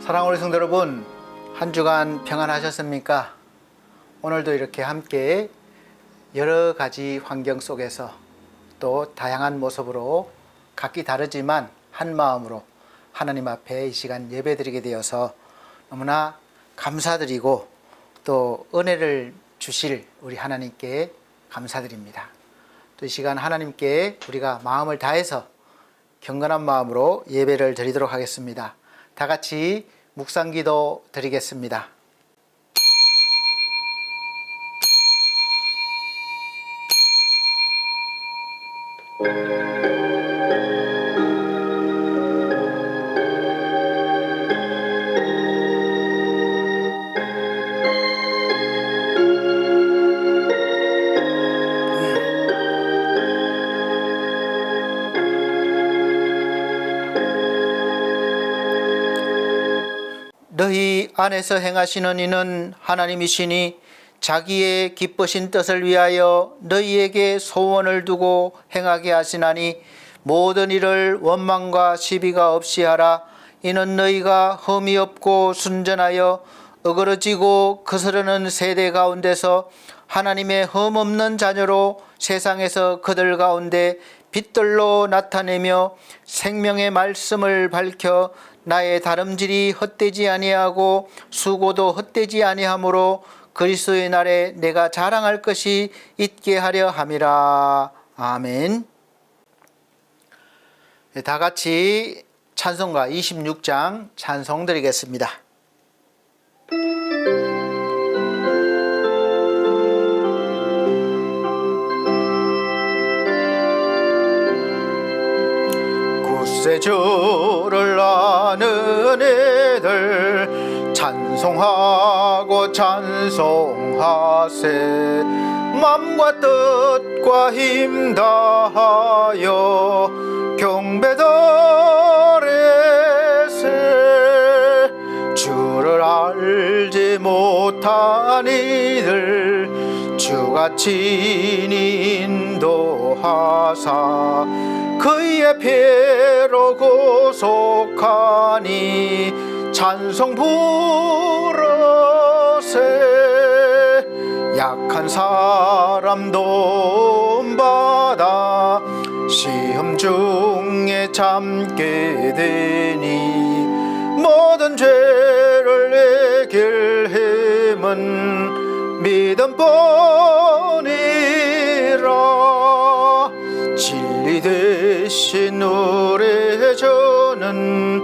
사랑하는 성도 여러분, 한 주간 평안하셨습니까? 오늘도 이렇게 함께 여러 가지 환경 속에서 또 다양한 모습으로 각기 다르지만 한 마음으로 하나님 앞에 이 시간 예배드리게 되어서 너무나 감사드리고 또 은혜를 주실 우리 하나님께 감사드립니다. 또 이 시간 하나님께 우리가 마음을 다해서 경건한 마음으로 예배를 드리도록 하겠습니다. 다 같이 묵상기도 드리겠습니다. 너희 안에서 행하시는 이는 하나님이시니 자기의 기쁘신 뜻을 위하여 너희에게 소원을 두고 행하게 하시나니 모든 일을 원망과 시비가 없이 하라. 이는 너희가 흠이 없고 순전하여 어그러지고 거스르는 세대 가운데서 하나님의 흠 없는 자녀로 세상에서 그들 가운데 빛들로 나타내며 생명의 말씀을 밝혀 나의 다름질이 헛되지 아니하고 수고도 헛되지 아니하므로 그리스도의 날에 내가 자랑할 것이 있게 하려 함이라. 아멘. 다 같이 찬송가 26장 찬송 드리겠습니다. 굳세 주를 아는 애들 찬송하고 찬송하세. 맘과 뜻과 힘 다하여 경배드리세. 주를 알지 못한 이들 주가 친히 인도하사 그의 피로 구속하니 찬송 부르세. 약한 사람 도움받아 시험 중에 참게 되니 모든 죄를 이길 힘은 믿음뿐이라. 진리 대신 우리 주는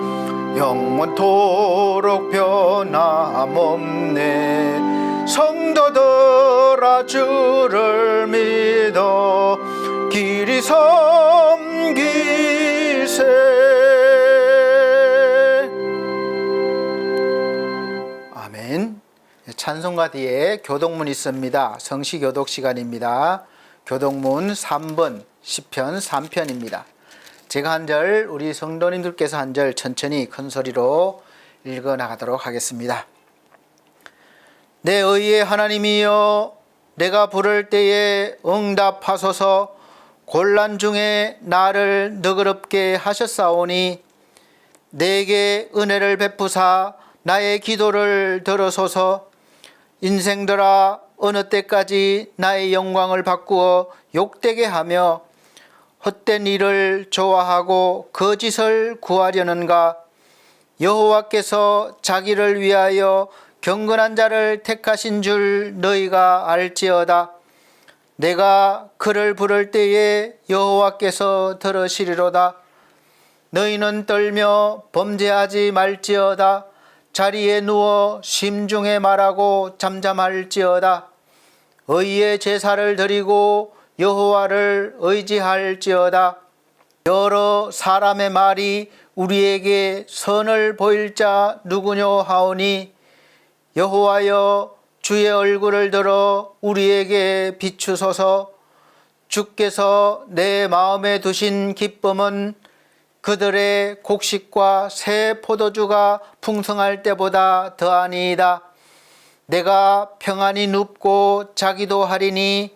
영원토록 변함없네. 성도들아 주를 믿어 길이 섬기세. 아멘. 찬송가 뒤에 교독문 있습니다. 성시교독 시간입니다. 교독문 3번 시편 3편입니다. 제가 한 절, 우리 성도님들께서 한 절 천천히 큰 소리로 읽어 나가도록 하겠습니다. 내 의의 하나님이여, 내가 부를 때에 응답하소서. 곤란 중에 나를 너그럽게 하셨사오니 내게 은혜를 베푸사 나의 기도를 들으소서. 인생들아, 어느 때까지 나의 영광을 바꾸어 욕되게 하며 헛된 일을 좋아하고 거짓을 구하려는가. 여호와께서 자기를 위하여 경건한 자를 택하신 줄 너희가 알지어다. 내가 그를 부를 때에 여호와께서 들으시리로다. 너희는 떨며 범죄하지 말지어다. 자리에 누워 심중에 말하고 잠잠할지어다. 의의 제사를 드리고 여호와를 의지할지어다. 여러 사람의 말이 우리에게 선을 보일 자 누구뇨 하오니 여호와여, 주의 얼굴을 들어 우리에게 비추소서. 주께서 내 마음에 두신 기쁨은 그들의 곡식과 새 포도주가 풍성할 때보다 더하니이다. 내가 평안히 눕고 자기도 하리니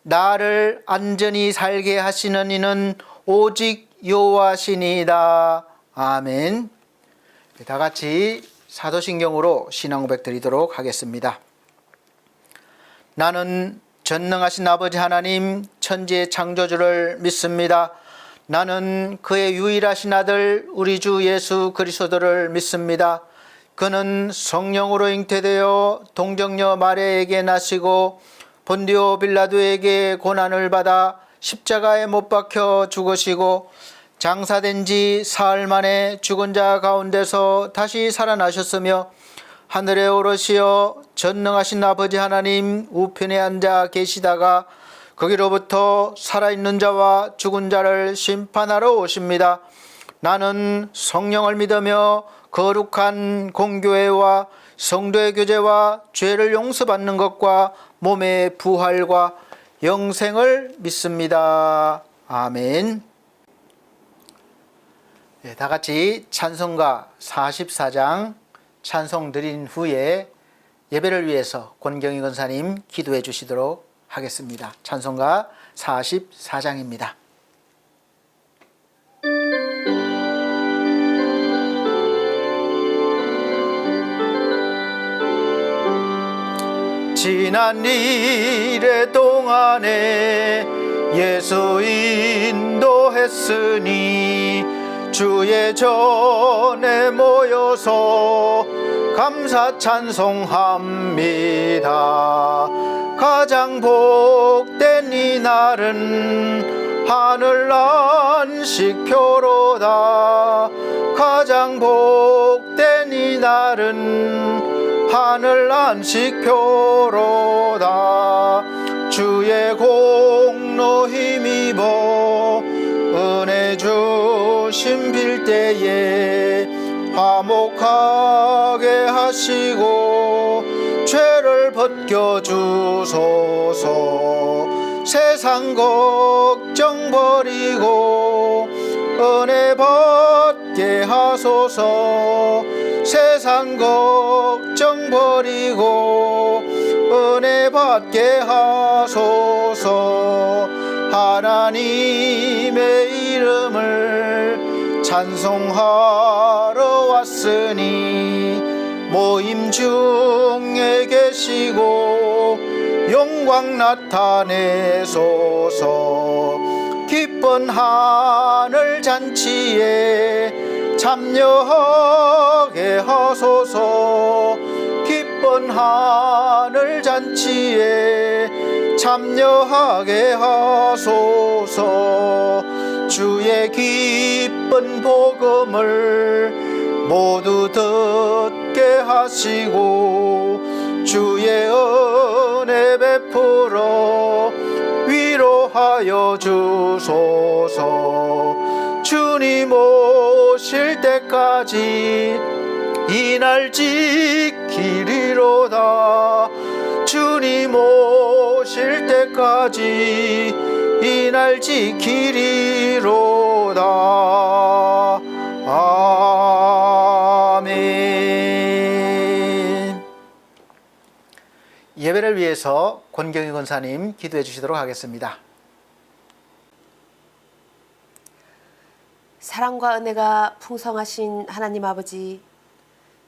나를 안전히 살게 하시는 이는 오직 여호와시니이다. 아멘. 다 같이 사도신경으로 신앙 고백 드리도록 하겠습니다. 나는 전능하신 아버지 하나님 천지의 창조주를 믿습니다. 나는 그의 유일하신 아들 우리 주 예수 그리스도를 믿습니다. 그는 성령으로 잉태되어 동정녀 마리아에게 나시고 본디오 빌라도에게 고난을 받아 십자가에 못 박혀 죽으시고 장사된 지 사흘 만에 죽은 자 가운데서 다시 살아나셨으며 하늘에 오르시어 전능하신 아버지 하나님 우편에 앉아 계시다가 거기로부터 살아있는 자와 죽은 자를 심판하러 오십니다. 나는 성령을 믿으며 거룩한 공교회와 성도의 교제와 죄를 용서받는 것과 몸의 부활과 영생을 믿습니다. 아멘. 네, 다 같이 찬송가 44장 찬송 드린 후에 예배를 위해서 권경희 권사님 기도해 주시도록 하겠습니다. 찬송가 44장입니다. 지난 이래 동안에 예수 인도했으니 주의 전에 모여서 감사 찬송합니다. 가장 복된 이 날은 하늘 안식표로다. 가장 복된 이 날은 하늘 안식표로다. 주의 공로 힘입어 은혜 주심 빌 때에 화목하게 하시고 죄를 벗겨주소서. 세상 걱정 버리고 은혜 받게 하소서. 세상 걱정 버리고 은혜 받게 하소서. 하나님의 이름을 찬송하러 왔으니 모임 중에 계시고 영광 나타내소서. 기쁜 하늘 잔치에 참여하게 하소서. 기쁜 하늘 잔치에 참여하게 하소서. 주의 기쁜 복음을 모두 듣게 하시고 주의 은혜 베풀어 위로하여 주소서. 주님 오실 때까지 이날 지키리로다. 주님 오실 때까지 이날 지키리로다. 아멘. 예배를 위해서 권경희 권사님 기도해 주시도록 하겠습니다. 사랑과 은혜가 풍성하신 하나님 아버지,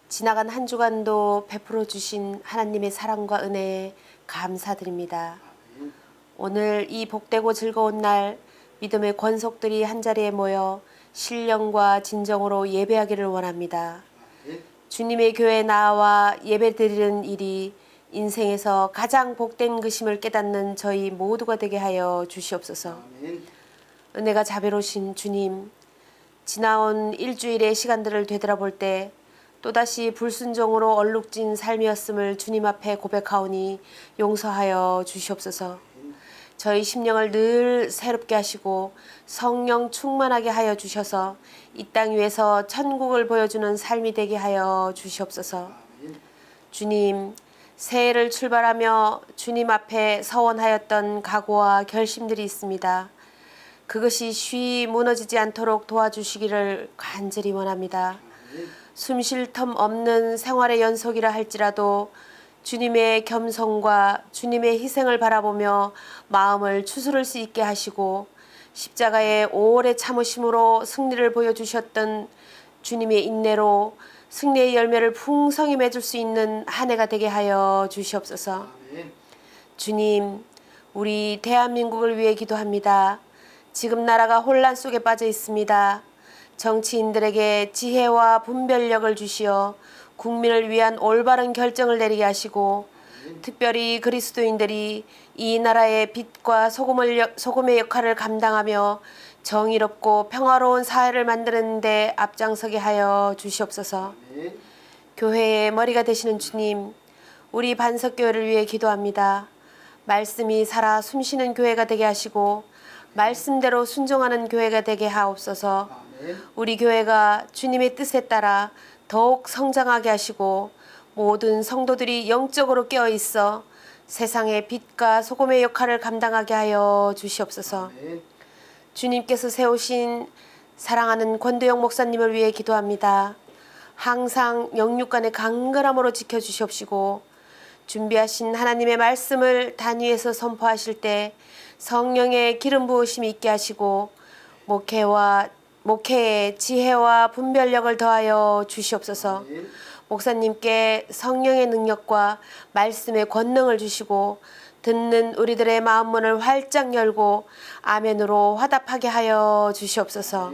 지나간 한 주간도 베풀어 주신 하나님의 사랑과 은혜에 감사드립니다. 오늘 이 복되고 즐거운 날 믿음의 권속들이 한자리에 모여 신령과 진정으로 예배하기를 원합니다. 주님의 교회에 나와 예배드리는 일이 인생에서 가장 복된 것임을 깨닫는 저희 모두가 되게 하여 주시옵소서. 은혜가 자비로우신 주님, 지나온 일주일의 시간들을 되돌아볼 때 또다시 불순종으로 얼룩진 삶이었음을 주님 앞에 고백하오니 용서하여 주시옵소서. 저희 심령을 늘 새롭게 하시고 성령 충만하게 하여 주셔서 이 땅 위에서 천국을 보여주는 삶이 되게 하여 주시옵소서. 주님, 새해를 출발하며 주님 앞에 서원하였던 각오와 결심들이 있습니다. 그것이 쉬이 무너지지 않도록 도와주시기를 간절히 원합니다. 숨 쉴 텀 없는 생활의 연속이라 할지라도 주님의 겸손과 주님의 희생을 바라보며 마음을 추스를 수 있게 하시고 십자가의 오래 참으심으로 승리를 보여주셨던 주님의 인내로 승리의 열매를 풍성히 맺을 수 있는 한 해가 되게 하여 주시옵소서. 주님, 우리 대한민국을 위해 기도합니다. 지금 나라가 혼란 속에 빠져 있습니다. 정치인들에게 지혜와 분별력을 주시어 국민을 위한 올바른 결정을 내리게 하시고, 특별히 그리스도인들이 이 나라의 빛과 소금의 역할을 감당하며 정의롭고 평화로운 사회를 만드는 데 앞장서게 하여 주시옵소서. 교회의 머리가 되시는 주님, 우리 반석교회를 위해 기도합니다. 말씀이 살아 숨쉬는 교회가 되게 하시고 말씀대로 순종하는 교회가 되게 하옵소서. 우리 교회가 주님의 뜻에 따라 더욱 성장하게 하시고 모든 성도들이 영적으로 깨어 있어 세상의 빛과 소금의 역할을 감당하게 하여 주시옵소서. 주님께서 세우신 사랑하는 권도영 목사님을 위해 기도합니다. 항상 영육간의 강건함으로 지켜주시옵시고 준비하신 하나님의 말씀을 단위에서 선포하실 때 성령의 기름 부으심이 있게 하시고 목회에 지혜와 분별력을 더하여 주시옵소서. 목사님께 성령의 능력과 말씀의 권능을 주시고 듣는 우리들의 마음문을 활짝 열고 아멘으로 화답하게 하여 주시옵소서.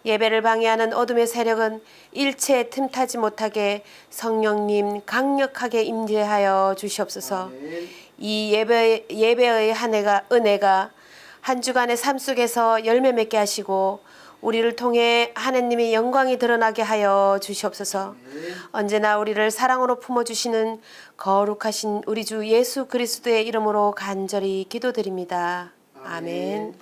예배를 방해하는 어둠의 세력은 일체 틈타지 못하게 성령님 강력하게 임재하여 주시옵소서. 이 예배의 은혜가 한 주간의 삶 속에서 열매 맺게 하시고 우리를 통해 하나님의 영광이 드러나게 하여 주시옵소서. 언제나 우리를 사랑으로 품어주시는 거룩하신 우리 주 예수 그리스도의 이름으로 간절히 기도드립니다. 아멘.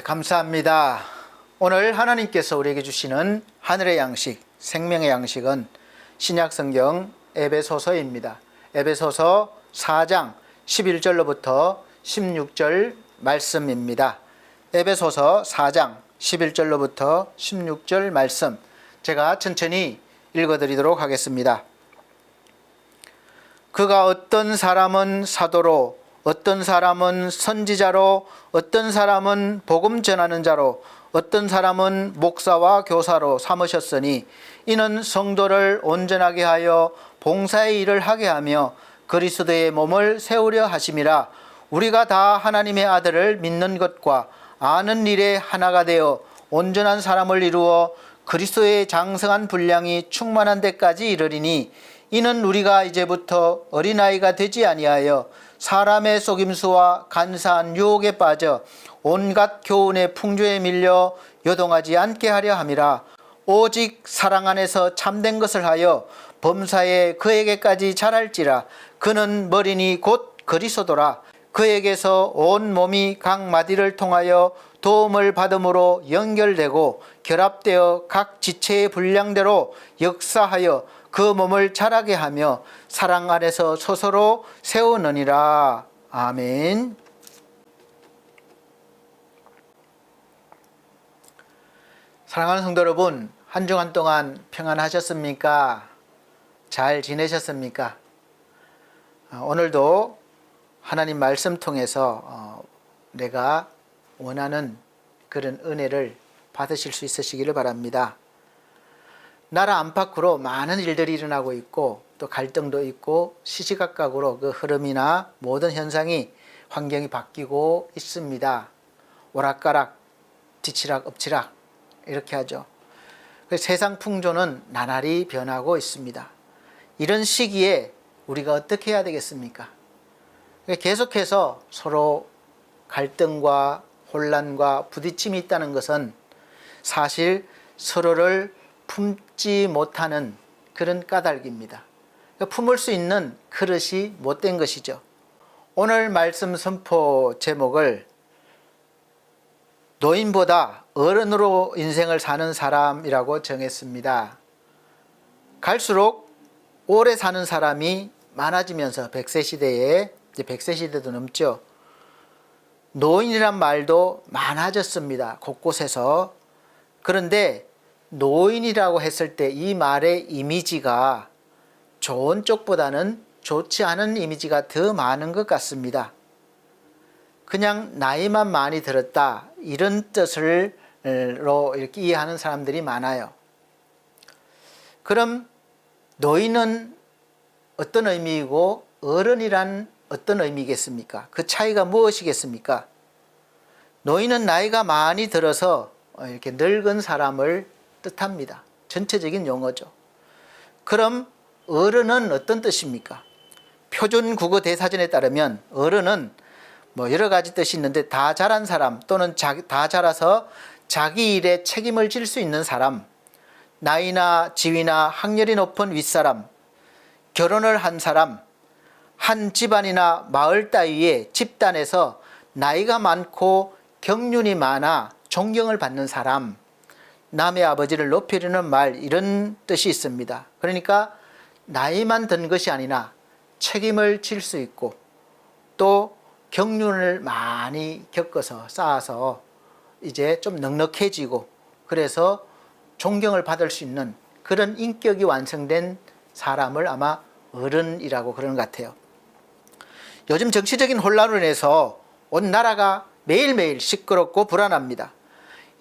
감사합니다. 오늘 하나님께서 우리에게 주시는 하늘의 양식, 생명의 양식은 신약성경 에베소서입니다. 에베소서 4장 11절로부터 16절 말씀입니다. 에베소서 4장 11절로부터 16절 말씀, 제가 천천히 읽어드리도록 하겠습니다. 그가 어떤 사람은 사도로, 어떤 사람은 선지자로, 어떤 사람은 복음 전하는 자로, 어떤 사람은 목사와 교사로 삼으셨으니 이는 성도를 온전하게 하여 봉사의 일을 하게 하며 그리스도의 몸을 세우려 하심이라. 우리가 다 하나님의 아들을 믿는 것과 아는 일에 하나가 되어 온전한 사람을 이루어 그리스도의 장성한 분량이 충만한 데까지 이르리니 이는 우리가 이제부터 어린아이가 되지 아니하여 사람의 속임수와 간사한 유혹에 빠져 온갖 교훈의 풍조에 밀려 요동하지 않게 하려 함이라. 오직 사랑 안에서 참된 것을 하여 범사에 그에게까지 자랄지라. 그는 머리니 곧 그리스도라. 그에게서 온 몸이 각 마디를 통하여 도움을 받음으로 연결되고 결합되어 각 지체의 분량대로 역사하여 그 몸을 자라게 하며 사랑 안에서 스스로 세우느니라. 아멘. 사랑하는 성도 여러분, 한 주간 동안 평안하셨습니까? 잘 지내셨습니까? 오늘도 하나님 말씀 통해서 내가 원하는 그런 은혜를 받으실 수 있으시기를 바랍니다. 나라 안팎으로 많은 일들이 일어나고 있고 또 갈등도 있고 시시각각으로 그 흐름이나 모든 현상이 환경이 바뀌고 있습니다. 오락가락, 뒤치락, 엎치락 이렇게 하죠. 세상 풍조는 나날이 변하고 있습니다. 이런 시기에 우리가 어떻게 해야 되겠습니까? 계속해서 서로 갈등과 혼란과 부딪힘이 있다는 것은 사실 서로를 품지 못하는 그런 까닭입니다. 품을 수 있는 그릇이 못된 것이죠. 오늘 말씀 선포 제목을 노인보다 어른으로 인생을 사는 사람이라고 정했습니다. 갈수록 오래 사는 사람이 많아지면서 100세 시대에 이제 100세 시대도 넘죠. 노인이란 말도 많아졌습니다. 곳곳에서. 그런데 노인이라고 했을 때 이 말의 이미지가 좋은 쪽보다는 좋지 않은 이미지가 더 많은 것 같습니다. 그냥 나이만 많이 들었다 이런 뜻으로 이렇게 이해하는 사람들이 많아요. 그럼 노인은 어떤 의미이고 어른이란 어떤 의미겠습니까? 그 차이가 무엇이겠습니까? 노인은 나이가 많이 들어서 이렇게 늙은 사람을 뜻합니다. 전체적인 용어죠. 그럼 어른은 어떤 뜻입니까? 표준 국어 대사전에 따르면 어른은 뭐 여러 가지 뜻이 있는데 다 자란 사람 또는 다 자라서 자기 일에 책임을 질 수 있는 사람, 나이나 지위나 학렬이 높은 윗사람, 결혼을 한 사람, 한 집안이나 마을 따위의 집단에서 나이가 많고 경륜이 많아 존경을 받는 사람, 남의 아버지를 높이려는 말 이런 뜻이 있습니다. 그러니까 나이만 든 것이 아니라 책임을 질 수 있고 또 경륜을 많이 겪어서 쌓아서 이제 좀 넉넉해지고 그래서 존경을 받을 수 있는 그런 인격이 완성된 사람을 아마 어른이라고 그러는 것 같아요. 요즘 정치적인 혼란으로 인해서 온 나라가 매일매일 시끄럽고 불안합니다.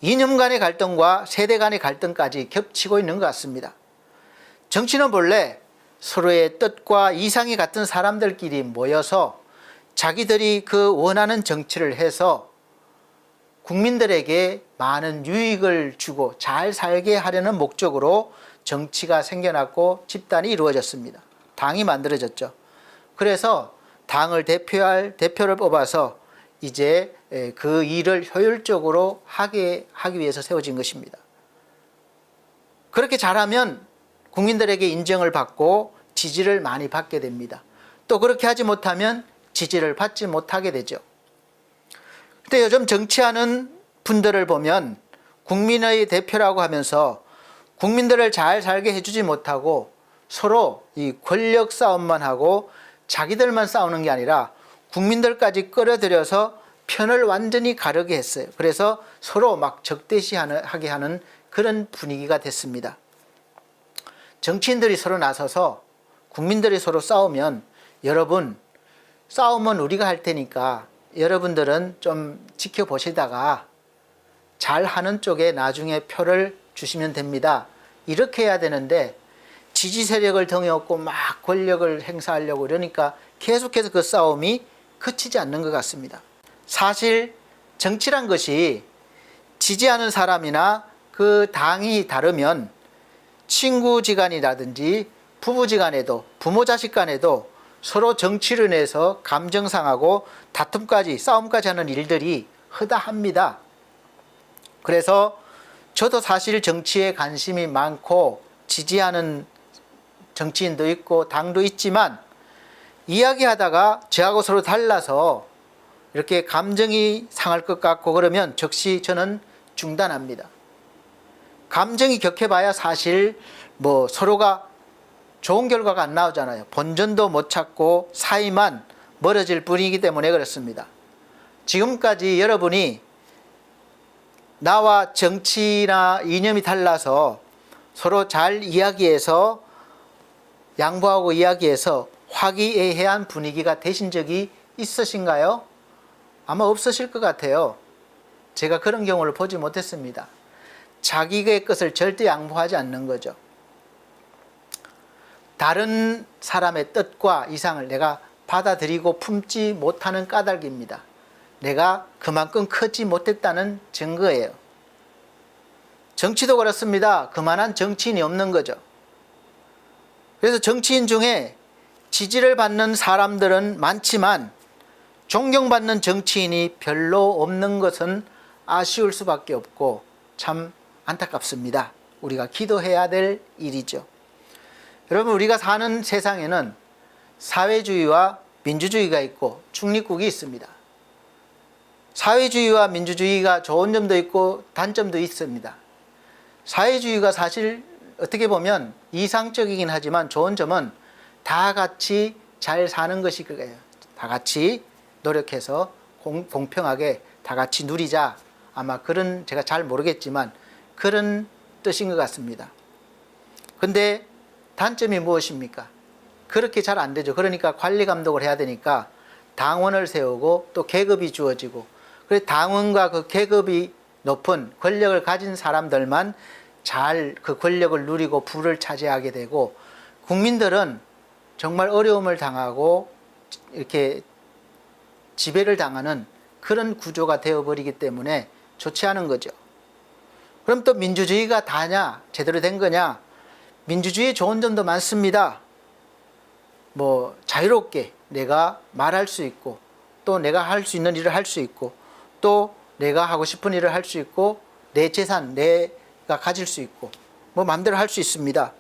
이념 간의 갈등과 세대 간의 갈등까지 겹치고 있는 것 같습니다. 정치는 본래 서로의 뜻과 이상이 같은 사람들끼리 모여서 자기들이 그 원하는 정치를 해서 국민들에게 많은 유익을 주고 잘 살게 하려는 목적으로 정치가 생겨났고 집단이 이루어졌습니다. 당이 만들어졌죠. 그래서 당을 대표할 대표를 뽑아서 이제 그 일을 효율적으로 하기 위해서 세워진 것입니다. 그렇게 잘하면 국민들에게 인정을 받고 지지를 많이 받게 됩니다. 또 그렇게 하지 못하면 지지를 받지 못하게 되죠. 근데 요즘 정치하는 분들을 보면 국민의 대표라고 하면서 국민들을 잘 살게 해주지 못하고 서로 이 권력 싸움만 하고 자기들만 싸우는 게 아니라 국민들까지 끌어들여서 편을 완전히 가르게 했어요. 그래서 서로 막 적대시하게 하는 그런 분위기가 됐습니다. 정치인들이 서로 나서서 국민들이 서로 싸우면 여러분 싸움은 우리가 할 테니까 여러분들은 좀 지켜보시다가 잘하는 쪽에 나중에 표를 주시면 됩니다. 이렇게 해야 되는데 지지 세력을 등에 업고 막 권력을 행사하려고 그러니까 계속해서 그 싸움이 그치지 않는 것 같습니다. 사실 정치란 것이 지지하는 사람이나 그 당이 다르면 친구지간이라든지 부부지간에도 부모 자식 간에도 서로 정치를 내서 감정 상하고 다툼까지 싸움까지 하는 일들이 허다합니다. 그래서 저도 사실 정치에 관심이 많고 지지하는 정치인도 있고 당도 있지만 이야기하다가 저하고 서로 달라서 이렇게 감정이 상할 것 같고 그러면 즉시 저는 중단합니다. 감정이 격해봐야 사실 뭐 서로가 좋은 결과가 안 나오잖아요. 본전도 못 찾고 사이만 멀어질 뿐이기 때문에 그렇습니다. 지금까지 여러분이 나와 정치나 이념이 달라서 서로 잘 이야기해서 양보하고 이야기해서 화기애애한 분위기가 되신 적이 있으신가요? 아마 없으실 것 같아요. 제가 그런 경우를 보지 못했습니다. 자기의 것을 절대 양보하지 않는 거죠. 다른 사람의 뜻과 이상을 내가 받아들이고 품지 못하는 까닭입니다. 내가 그만큼 크지 못했다는 증거예요. 정치도 그렇습니다. 그만한 정치인이 없는 거죠. 그래서 정치인 중에 지지를 받는 사람들은 많지만 존경받는 정치인이 별로 없는 것은 아쉬울 수밖에 없고 참 안타깝습니다. 우리가 기도해야 될 일이죠. 여러분, 우리가 사는 세상에는 사회주의와 민주주의가 있고 중립국이 있습니다. 사회주의와 민주주의가 좋은 점도 있고 단점도 있습니다. 사회주의가 사실 어떻게 보면 이상적이긴 하지만 좋은 점은 다 같이 잘 사는 것이 그거예요. 다 같이 노력해서 공평하게 다 같이 누리자. 아마 그런, 제가 잘 모르겠지만 그런 뜻인 것 같습니다. 근데 단점이 무엇입니까? 그렇게 잘 안 되죠. 그러니까 관리 감독을 해야 되니까 당원을 세우고 또 계급이 주어지고, 그래서 당원과 그 계급이 높은 권력을 가진 사람들만 잘 그 권력을 누리고 부를 차지하게 되고, 국민들은 정말 어려움을 당하고 이렇게 지배를 당하는 그런 구조가 되어버리기 때문에 좋지 않은 거죠. 그럼 또 민주주의가 다냐? 제대로 된 거냐? 민주주의에 좋은 점도 많습니다. 뭐 자유롭게 내가 말할 수 있고, 또 내가 할 수 있는 일을 할 수 있고, 또 내가 하고 싶은 일을 할 수 있고, 내 재산 내가 가질 수 있고, 뭐 마음대로 할 수 있습니다.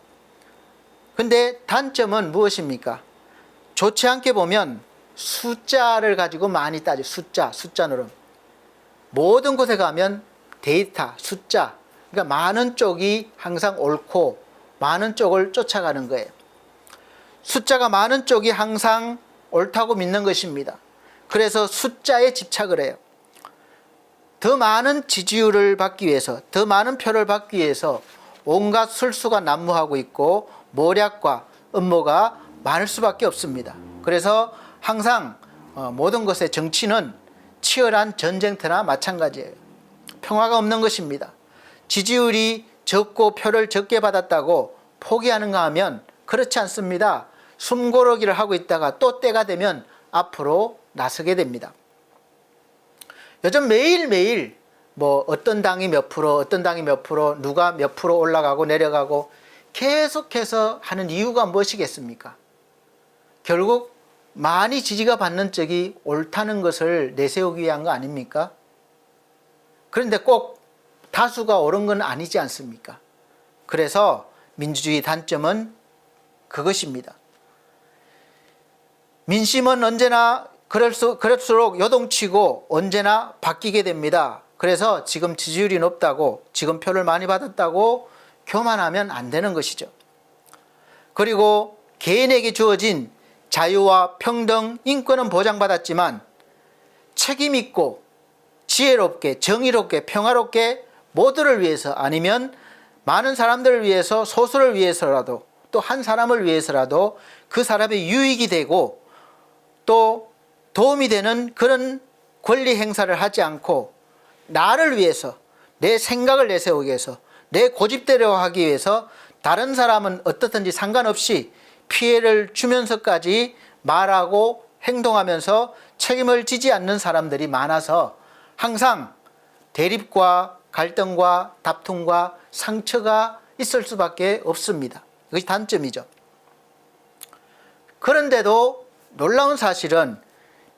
근데 단점은 무엇입니까? 좋지 않게 보면 숫자를 가지고 많이 따져. 숫자 노름. 모든 곳에 가면 데이터, 숫자, 그러니까 많은 쪽이 항상 옳고 많은 쪽을 쫓아가는 거예요. 숫자가 많은 쪽이 항상 옳다고 믿는 것입니다. 그래서 숫자에 집착을 해요. 더 많은 지지율을 받기 위해서, 더 많은 표를 받기 위해서 온갖 술수가 난무하고 있고 모략과 음모가 많을 수밖에 없습니다. 그래서 항상 모든 것의 정치는 치열한 전쟁터나 마찬가지예요. 평화가 없는 것입니다. 지지율이 적고 표를 적게 받았다고 포기하는가 하면 그렇지 않습니다. 숨고르기를 하고 있다가 또 때가 되면 앞으로 나서게 됩니다. 요즘 매일매일 뭐 어떤 당이 몇 프로, 어떤 당이 몇 프로, 누가 몇 프로 올라가고 내려가고 계속해서 하는 이유가 무엇이겠습니까? 결국 많이 지지가 받는 쪽이 옳다는 것을 내세우기 위한 거 아닙니까? 그런데 꼭 다수가 옳은 건 아니지 않습니까? 그래서 민주주의 단점은 그것입니다. 민심은 언제나 그럴수록 요동치고 언제나 바뀌게 됩니다. 그래서 지금 지지율이 높다고, 지금 표를 많이 받았다고 교만하면 안 되는 것이죠. 그리고 개인에게 주어진 자유와 평등, 인권은 보장받았지만 책임 있고 지혜롭게, 정의롭게, 평화롭게 모두를 위해서, 아니면 많은 사람들을 위해서, 소수를 위해서라도, 또 한 사람을 위해서라도 그 사람의 유익이 되고 또 도움이 되는 그런 권리 행사를 하지 않고 나를 위해서, 내 생각을 내세우기 위해서, 내 고집대로 하기 위해서 다른 사람은 어떻든지 상관없이 피해를 주면서까지 말하고 행동하면서 책임을 지지 않는 사람들이 많아서 항상 대립과 갈등과 다툼과 상처가 있을 수밖에 없습니다. 이것이 단점이죠. 그런데도 놀라운 사실은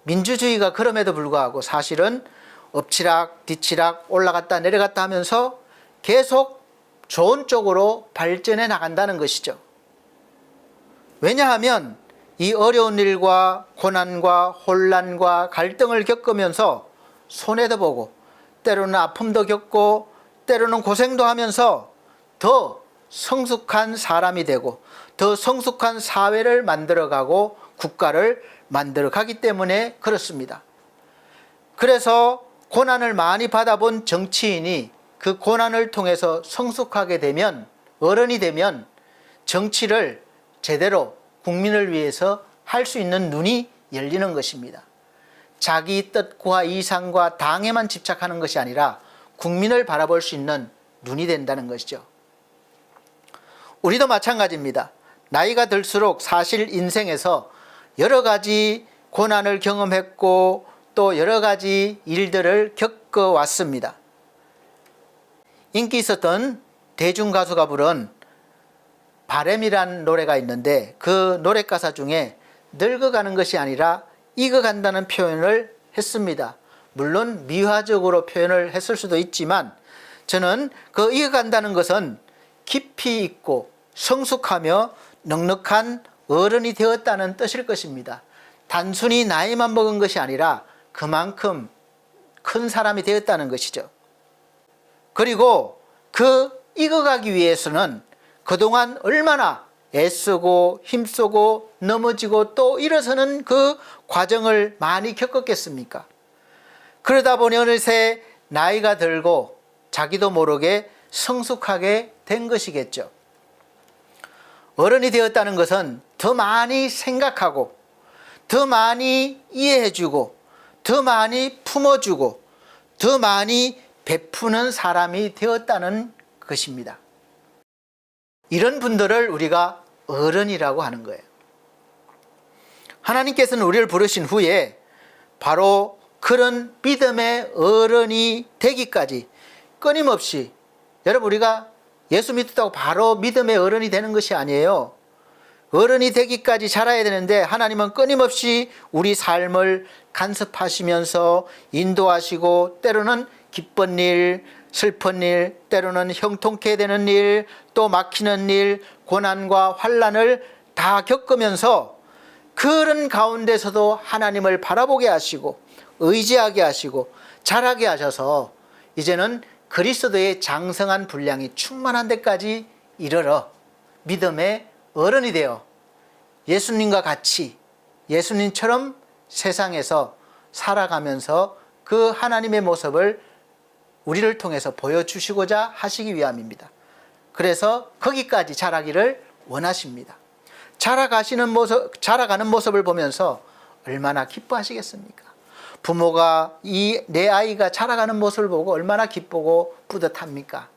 민주주의가 그럼에도 불구하고 사실은 엎치락 뒤치락 올라갔다 내려갔다 하면서 계속 좋은 쪽으로 발전해 나간다는 것이죠. 왜냐하면 이 어려운 일과 고난과 혼란과 갈등을 겪으면서 손해도 보고 때로는 아픔도 겪고 때로는 고생도 하면서 더 성숙한 사람이 되고 더 성숙한 사회를 만들어가고 국가를 만들어가기 때문에 그렇습니다. 그래서 고난을 많이 받아본 정치인이 그 고난을 통해서 성숙하게 되면, 어른이 되면 정치를 제대로 국민을 위해서 할 수 있는 눈이 열리는 것입니다. 자기 뜻과 이상과 당에만 집착하는 것이 아니라 국민을 바라볼 수 있는 눈이 된다는 것이죠. 우리도 마찬가지입니다. 나이가 들수록 사실 인생에서 여러 가지 고난을 경험했고 또 여러 가지 일들을 겪어왔습니다. 인기 있었던 대중가수가 부른 바램이라는 노래가 있는데 그 노래 가사 중에 늙어가는 것이 아니라 익어간다는 표현을 했습니다. 물론 미화적으로 표현을 했을 수도 있지만 저는 그 익어간다는 것은 깊이 있고 성숙하며 넉넉한 어른이 되었다는 뜻일 것입니다. 단순히 나이만 먹은 것이 아니라 그만큼 큰 사람이 되었다는 것이죠. 그리고 그 익어가기 위해서는 그동안 얼마나 애쓰고 힘쓰고 넘어지고 또 일어서는 그 과정을 많이 겪었겠습니까? 그러다 보니 어느새 나이가 들고 자기도 모르게 성숙하게 된 것이겠죠. 어른이 되었다는 것은 더 많이 생각하고 더 많이 이해해주고 더 많이 품어주고 더 많이 베푸는 사람이 되었다는 것입니다. 이런 분들을 우리가 어른이라고 하는 거예요. 하나님께서는 우리를 부르신 후에 바로 그런 믿음의 어른이 되기까지 끊임없이, 여러분, 우리가 예수 믿었다고 바로 믿음의 어른이 되는 것이 아니에요. 어른이 되기까지 자라야 되는데 하나님은 끊임없이 우리 삶을 간섭하시면서 인도하시고, 때로는 기쁜 일, 슬픈 일, 때로는 형통케 되는 일, 또 막히는 일, 고난과 환난을 다 겪으면서 그런 가운데서도 하나님을 바라보게 하시고 의지하게 하시고 자라게 하셔서 이제는 그리스도의 장성한 분량이 충만한 데까지 이르러 믿음의 어른이 되어 예수님과 같이 예수님처럼 세상에서 살아가면서 그 하나님의 모습을 우리를 통해서 보여주시고자 하시기 위함입니다. 그래서 거기까지 자라기를 원하십니다. 자라가는 모습을 보면서 얼마나 기뻐하시겠습니까? 부모가 내 아이가 자라가는 모습을 보고 얼마나 기쁘고 뿌듯합니까?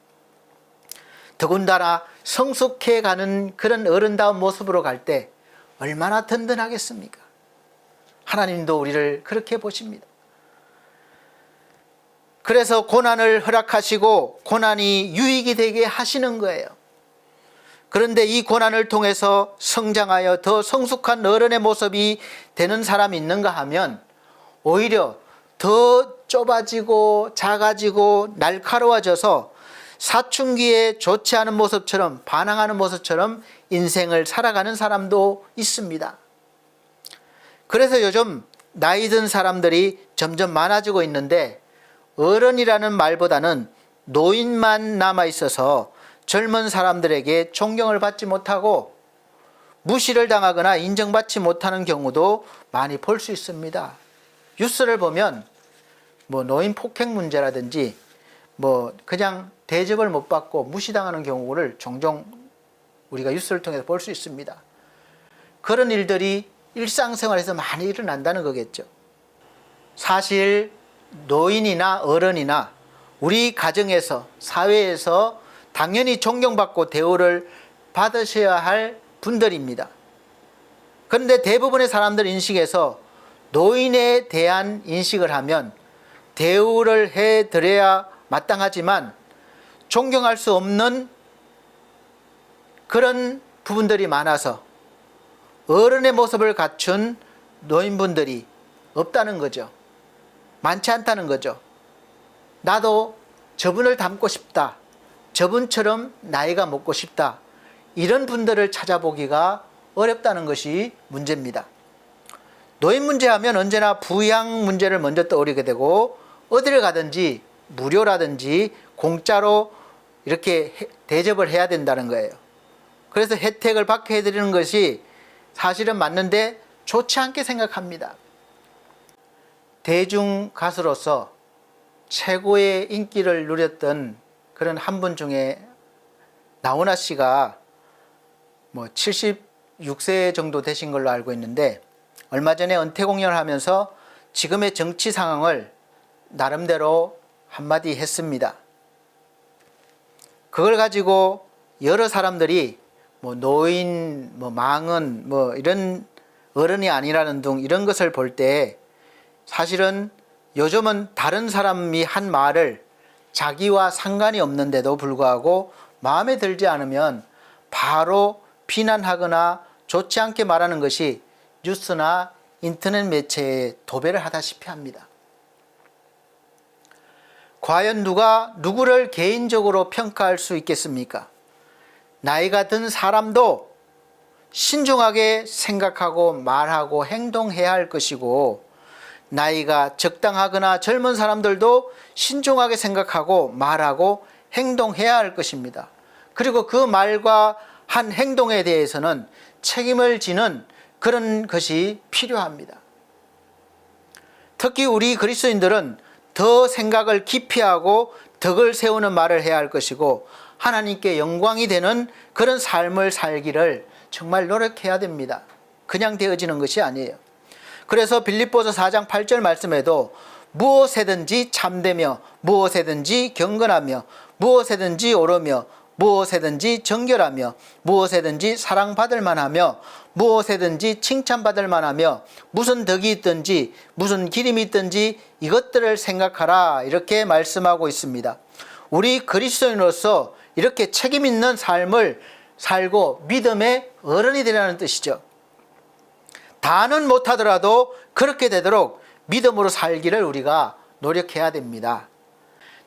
더군다나 성숙해 가는 그런 어른다운 모습으로 갈 때 얼마나 든든하겠습니까? 하나님도 우리를 그렇게 보십니다. 그래서 고난을 허락하시고 고난이 유익이 되게 하시는 거예요. 그런데 이 고난을 통해서 성장하여 더 성숙한 어른의 모습이 되는 사람이 있는가 하면 오히려 더 좁아지고 작아지고 날카로워져서 사춘기에 좋지 않은 모습처럼, 반항하는 모습처럼 인생을 살아가는 사람도 있습니다. 그래서 요즘 나이 든 사람들이 점점 많아지고 있는데 어른이라는 말보다는 노인만 남아있어서 젊은 사람들에게 존경을 받지 못하고 무시를 당하거나 인정받지 못하는 경우도 많이 볼 수 있습니다. 뉴스를 보면 노인 폭행 문제라든지 그냥 대접을 못 받고 무시당하는 경우를 종종 우리가 뉴스를 통해서 볼 수 있습니다. 그런 일들이 일상생활에서 많이 일어난다는 거겠죠. 사실 노인이나 어른이나 우리 가정에서, 사회에서 당연히 존경받고 대우를 받으셔야 할 분들입니다. 그런데 대부분의 사람들 인식에서 노인에 대한 인식을 하면 대우를 해드려야 마땅하지만 존경할 수 없는 그런 부분들이 많아서 어른의 모습을 갖춘 노인분들이 없다는 거죠. 많지 않다는 거죠. 나도 저분을 닮고 싶다, 저분처럼 나이가 먹고 싶다, 이런 분들을 찾아보기가 어렵다는 것이 문제입니다. 노인 문제하면 언제나 부양 문제를 먼저 떠올리게 되고 어디를 가든지 무료라든지 공짜로 이렇게 대접을 해야 된다는 거예요. 그래서 혜택을 받게 해드리는 것이 사실은 맞는데 좋지 않게 생각합니다. 대중 가수로서 최고의 인기를 누렸던 그런 한 분 중에 나훈아 씨가 76세 정도 되신 걸로 알고 있는데 얼마 전에 은퇴 공연을 하면서 지금의 정치 상황을 나름대로 한마디 했습니다. 그걸 가지고 여러 사람들이 노인, 망은, 이런 어른이 아니라는 등 이런 것을 볼 때 사실은 요즘은 다른 사람이 한 말을 자기와 상관이 없는데도 불구하고 마음에 들지 않으면 바로 비난하거나 좋지 않게 말하는 것이 뉴스나 인터넷 매체에 도배를 하다시피 합니다. 과연 누가 누구를 개인적으로 평가할 수 있겠습니까? 나이가 든 사람도 신중하게 생각하고 말하고 행동해야 할 것이고 나이가 적당하거나 젊은 사람들도 신중하게 생각하고 말하고 행동해야 할 것입니다. 그리고 그 말과 한 행동에 대해서는 책임을 지는 그런 것이 필요합니다. 특히 우리 그리스도인들은 더 생각을 깊이 하고 덕을 세우는 말을 해야 할 것이고 하나님께 영광이 되는 그런 삶을 살기를 정말 노력해야 됩니다. 그냥 되어지는 것이 아니에요. 그래서 빌립보서 4장 8절 말씀에도 무엇에든지 참되며 무엇에든지 경건하며 무엇에든지 옳으며 무엇에든지 정결하며 무엇에든지 사랑받을 만하며 무엇에든지 칭찬받을 만하며 무슨 덕이 있든지 무슨 기림이 있든지 이것들을 생각하라, 이렇게 말씀하고 있습니다. 우리 그리스도인으로서 이렇게 책임 있는 삶을 살고 믿음의 어른이 되라는 뜻이죠. 다는 못하더라도 그렇게 되도록 믿음으로 살기를 우리가 노력해야 됩니다.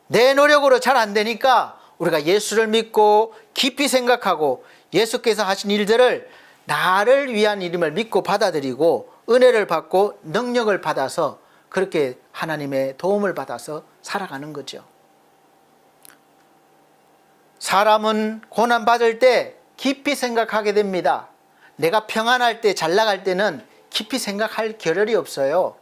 내 노력으로 잘 안 되니까 우리가 예수를 믿고 깊이 생각하고 예수께서 하신 일들을 나를 위한 일임을 믿고 받아들이고 은혜를 받고 능력을 받아서 그렇게 하나님의 도움을 받아서 살아가는 거죠. 사람은 고난받을 때 깊이 생각하게 됩니다. 내가 평안할 때, 잘 나갈 때는 깊이 생각할 겨를이 없어요.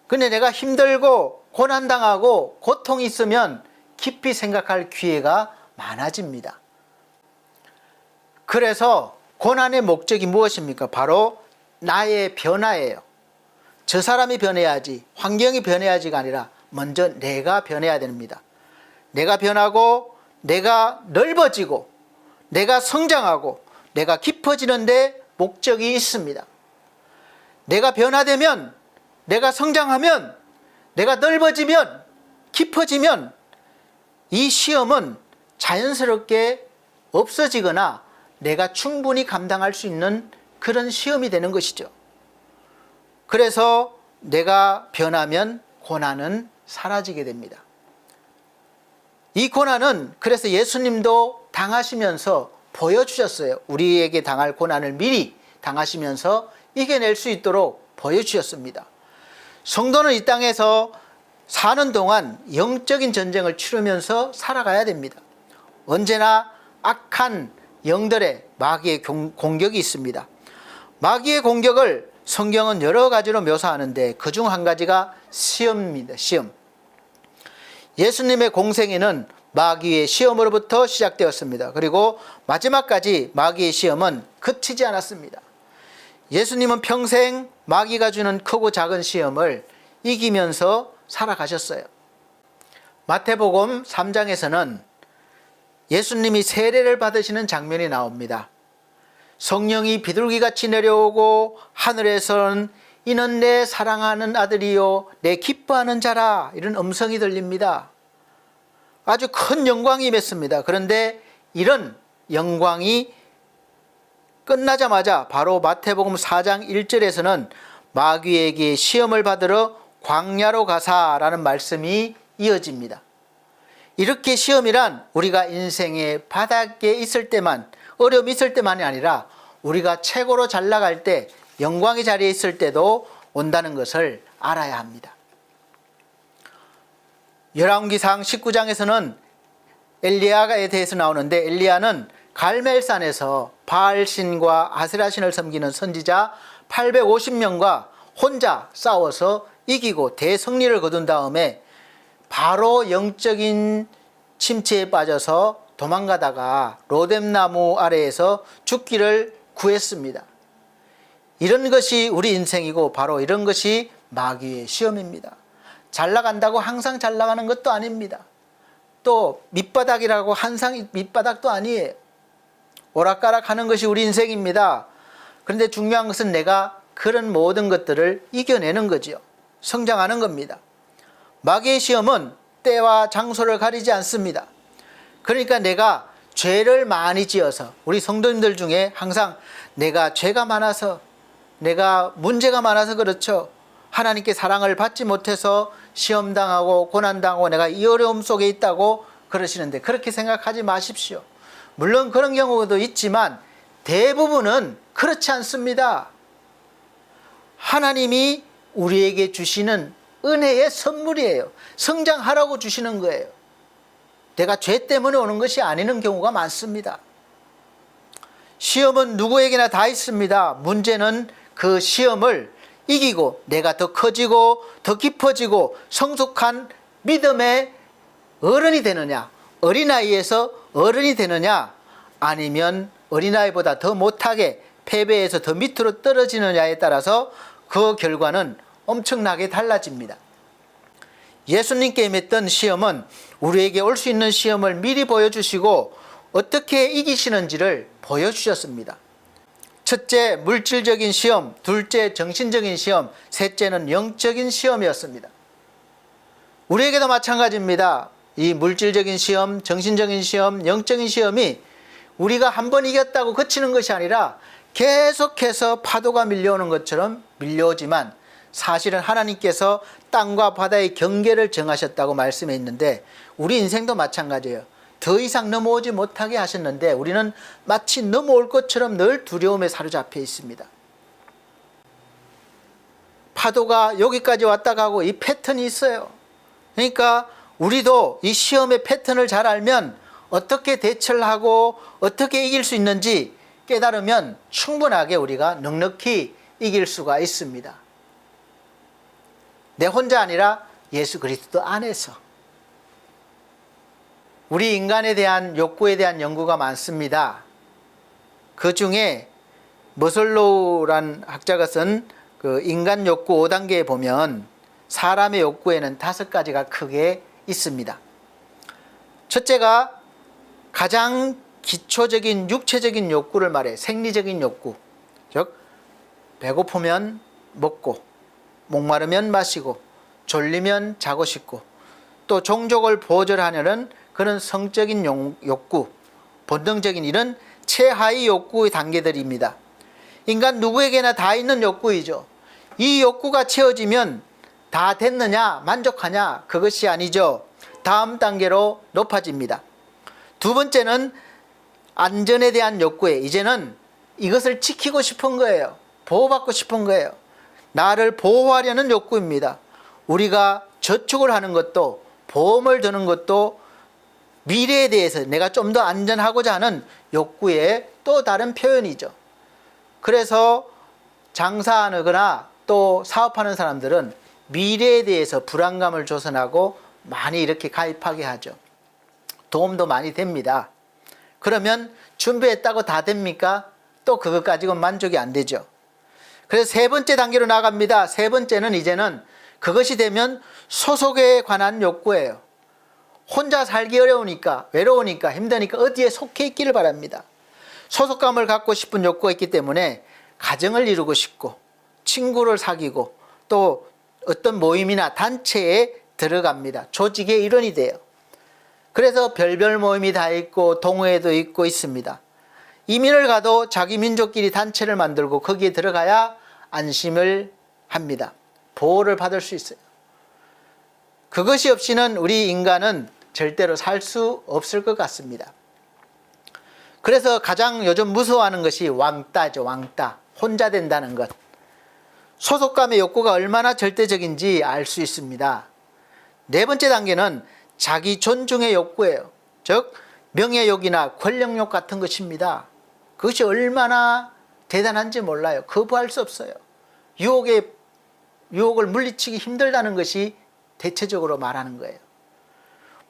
근데 내가 힘들고 고난당하고 고통이 있으면 깊이 생각할 기회가 많아집니다. 그래서 고난의 목적이 무엇입니까? 바로 나의 변화예요. 저 사람이 변해야지, 환경이 변해야지가 아니라 먼저 내가 변해야 됩니다. 내가 변하고 내가 넓어지고 내가 성장하고 내가 깊어지는데 목적이 있습니다. 내가 변화되면, 내가 성장하면, 내가 넓어지면, 깊어지면 이 시험은 자연스럽게 없어지거나 내가 충분히 감당할 수 있는 그런 시험이 되는 것이죠. 그래서 내가 변하면 고난은 사라지게 됩니다. 이 고난은 그래서 예수님도 당하시면서 보여주셨어요. 우리에게 당할 고난을 미리 당하시면서 이겨낼 수 있도록 보여주셨습니다. 성도는 이 땅에서 사는 동안 영적인 전쟁을 치르면서 살아가야 됩니다. 언제나 악한 영들의 마귀의 공격이 있습니다. 마귀의 공격을 성경은 여러 가지로 묘사하는데 그중 한 가지가 시험입니다. 시험. 예수님의 공생애는 마귀의 시험으로부터 시작되었습니다. 그리고 마지막까지 마귀의 시험은 그치지 않았습니다. 예수님은 평생 마귀가 주는 크고 작은 시험을 이기면서 살아가셨어요. 마태복음 3장에서는 예수님이 세례를 받으시는 장면이 나옵니다. 성령이 비둘기같이 내려오고 하늘에서는 이는 내 사랑하는 아들이요 내 기뻐하는 자라, 이런 음성이 들립니다. 아주 큰 영광이 임했습니다. 그런데 이런 영광이 끝나자마자 바로 마태복음 4장 1절에서는 마귀에게 시험을 받으러 광야로 가사라는 말씀이 이어집니다. 이렇게 시험이란 우리가 인생의 바닥에 있을 때만, 어려움이 있을 때만이 아니라 우리가 최고로 잘 나갈 때, 영광의 자리에 있을 때도 온다는 것을 알아야 합니다. 열왕기상 19장에서는 엘리야에 대해서 나오는데, 엘리야는 갈멜산에서 바알신과 아세라신을 섬기는 선지자 850명과 혼자 싸워서 이기고 대승리를 거둔 다음에 바로 영적인 침체에 빠져서 도망가다가 로뎀나무 아래에서 죽기를 구했습니다. 이런 것이 우리 인생이고 바로 이런 것이 마귀의 시험입니다. 잘 나간다고 항상 잘 나가는 것도 아닙니다. 또 밑바닥이라고 항상 밑바닥도 아니에요. 오락가락 하는 것이 우리 인생입니다. 그런데 중요한 것은 내가 그런 모든 것들을 이겨내는 거지요. 성장하는 겁니다. 마귀의 시험은 때와 장소를 가리지 않습니다. 그러니까 내가 죄를 많이 지어서, 우리 성도님들 중에 항상 내가 죄가 많아서, 내가 문제가 많아서 그렇죠, 하나님께 사랑을 받지 못해서 시험당하고 고난당하고 내가 이 어려움 속에 있다고 그러시는데, 그렇게 생각하지 마십시오. 물론 그런 경우도 있지만 대부분은 그렇지 않습니다. 하나님이 우리에게 주시는 은혜의 선물이에요. 성장하라고 주시는 거예요. 내가 죄 때문에 오는 것이 아니는 경우가 많습니다. 시험은 누구에게나 다 있습니다. 문제는 그 시험을 이기고 내가 더 커지고 더 깊어지고 성숙한 믿음의 어른이 되느냐, 어린아이에서 어른이 되느냐, 아니면 어린아이보다 더 못하게 패배해서 더 밑으로 떨어지느냐에 따라서 그 결과는 엄청나게 달라집니다. 예수님께 임했던 시험은 우리에게 올 수 있는 시험을 미리 보여주시고 어떻게 이기시는지를 보여주셨습니다. 첫째, 물질적인 시험, 둘째, 정신적인 시험, 셋째는 영적인 시험이었습니다. 우리에게도 마찬가지입니다. 이 물질적인 시험, 정신적인 시험, 영적인 시험이 우리가 한 번 이겼다고 그치는 것이 아니라 계속해서 파도가 밀려오는 것처럼 밀려오지만 사실은 하나님께서 땅과 바다의 경계를 정하셨다고 말씀해 있는데 우리 인생도 마찬가지예요. 더 이상 넘어오지 못하게 하셨는데 우리는 마치 넘어올 것처럼 늘 두려움에 사로잡혀 있습니다. 파도가 여기까지 왔다 가고 이 패턴이 있어요. 그러니까 우리도 이 시험의 패턴을 잘 알면 어떻게 대처를 하고 어떻게 이길 수 있는지 깨달으면 충분하게 우리가 넉넉히 이길 수가 있습니다. 내 혼자 아니라 예수 그리스도 안에서. 우리 인간에 대한 욕구에 대한 연구가 많습니다. 그 중에 머슬로우란 학자가 쓴 그 인간 욕구 5단계에 보면 사람의 욕구에는 5가지가 크게 있습니다. 첫째가 가장 기초적인 육체적인 욕구를 말해 생리적인 욕구, 즉 배고프면 먹고 목마르면 마시고 졸리면 자고 싶고 또 종족을 보존하려는 그런 성적인 욕구, 본능적인 이런 최하위 욕구의 단계들입니다. 인간 누구에게나 다 있는 욕구이죠. 이 욕구가 채워지면 다 됐느냐, 만족하냐, 그것이 아니죠. 다음 단계로 높아집니다. 두 번째는 안전에 대한 욕구에 이제는 이것을 지키고 싶은 거예요. 보호받고 싶은 거예요. 나를 보호하려는 욕구입니다. 우리가 저축을 하는 것도 보험을 드는 것도 미래에 대해서 내가 좀 더 안전하고자 하는 욕구의 또 다른 표현이죠. 그래서 장사하거나 또 사업하는 사람들은 미래에 대해서 불안감을 조성하고 많이 이렇게 가입하게 하죠. 도움도 많이 됩니다. 그러면 준비했다고 다 됩니까? 또 그것 가지고 만족이 안 되죠. 그래서 세 번째 단계로 나갑니다. 세 번째는 이제는 그것이 되면 소속에 관한 욕구예요. 혼자 살기 어려우니까, 외로우니까, 힘드니까 어디에 속해 있기를 바랍니다. 소속감을 갖고 싶은 욕구가 있기 때문에 가정을 이루고 싶고 친구를 사귀고 또 어떤 모임이나 단체에 들어갑니다. 조직의 일원이 돼요. 그래서 별별 모임이 다 있고 동호회도 있고 있습니다. 이민을 가도 자기 민족끼리 단체를 만들고 거기에 들어가야 안심을 합니다. 보호를 받을 수 있어요. 그것이 없이는 우리 인간은 절대로 살 수 없을 것 같습니다. 그래서 가장 요즘 무서워하는 것이 왕따죠. 왕따. 혼자 된다는 것. 소속감의 욕구가 얼마나 절대적인지 알 수 있습니다. 네 번째 단계는 자기 존중의 욕구예요. 즉 명예욕이나 권력욕 같은 것입니다. 그것이 얼마나 대단한지 몰라요. 거부할 수 없어요. 유혹을 물리치기 힘들다는 것이 대체적으로 말하는 거예요.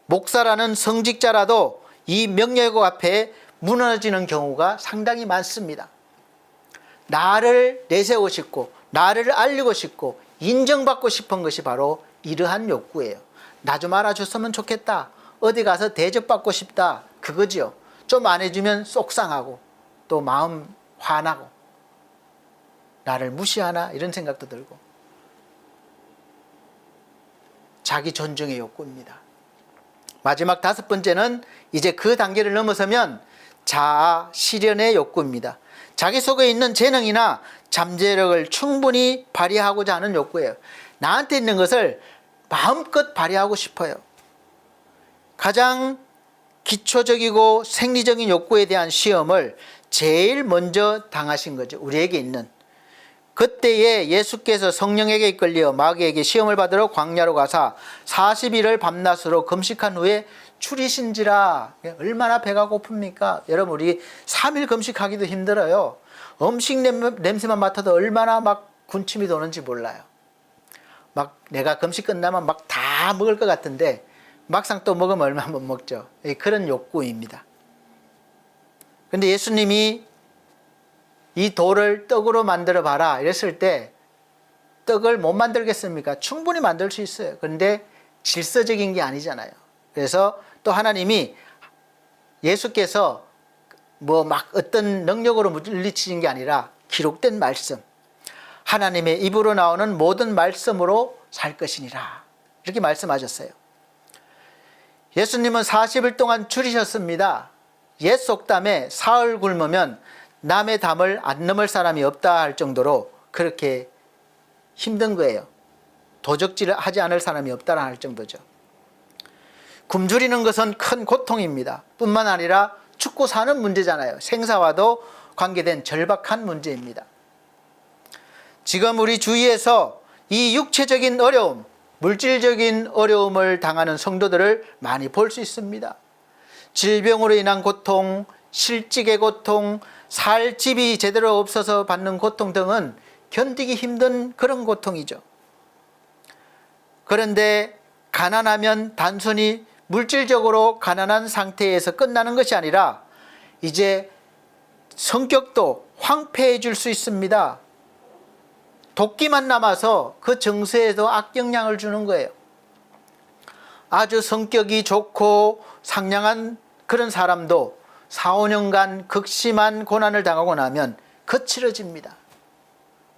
목사라는 성직자라도 이 명예욕 앞에 무너지는 경우가 상당히 많습니다. 나를 내세우고 싶고 나를 알리고 싶고 인정받고 싶은 것이 바로 이러한 욕구예요. 나 좀 알아줬으면 좋겠다. 어디 가서 대접받고 싶다. 그거지요. 좀 안 해주면 속상하고 또 마음 화나고 나를 무시하나 이런 생각도 들고 자기 존중의 욕구입니다. 마지막 5번째는 이제 그 단계를 넘어서면 자아 실현의 욕구입니다. 자기 속에 있는 재능이나 잠재력을 충분히 발휘하고자 하는 욕구예요. 나한테 있는 것을 마음껏 발휘하고 싶어요. 가장 기초적이고 생리적인 욕구에 대한 시험을 제일 먼저 당하신 거죠. 우리에게 있는. 그때에 예수께서 성령에게 이끌려 마귀에게 시험을 받으러 광야로 가사 40일을 밤낮으로 금식한 후에 출이신지라. 얼마나 배가 고픕니까? 여러분, 우리 3일 금식하기도 힘들어요. 음식 냄새만 맡아도 얼마나 막 군침이 도는지 몰라요. 막 내가 금식 끝나면 막 다 먹을 것 같은데 막상 또 먹으면 얼마 못 먹죠. 그런 욕구입니다. 근데 예수님이 이 돌을 떡으로 만들어 봐라 이랬을 때 떡을 못 만들겠습니까? 충분히 만들 수 있어요. 그런데 질서적인 게 아니잖아요. 그래서 또 하나님이 예수께서 뭐 막 어떤 능력으로 물리치는 게 아니라 기록된 말씀, 하나님의 입으로 나오는 모든 말씀으로 살 것이니라, 이렇게 말씀하셨어요. 예수님은 40일 동안 줄이셨습니다. 옛 속담에 사흘 굶으면 남의 담을 안 넘을 사람이 없다 할 정도로 그렇게 힘든 거예요. 도적질을 하지 않을 사람이 없다라 할 정도죠. 굶주리는 것은 큰 고통입니다. 뿐만 아니라 죽고 사는 문제잖아요. 생사와도 관계된 절박한 문제입니다. 지금 우리 주위에서 이 육체적인 어려움, 물질적인 어려움을 당하는 성도들을 많이 볼 수 있습니다. 질병으로 인한 고통, 실직의 고통, 살 집이 제대로 없어서 받는 고통 등은 견디기 힘든 그런 고통이죠. 그런데 가난하면 단순히 물질적으로 가난한 상태에서 끝나는 것이 아니라 이제 성격도 황폐해질 수 있습니다. 도끼만 남아서 그 정서에도 악영향을 주는 거예요. 아주 성격이 좋고 상냥한 그런 사람도 4, 5년간 극심한 고난을 당하고 나면 거칠어집니다.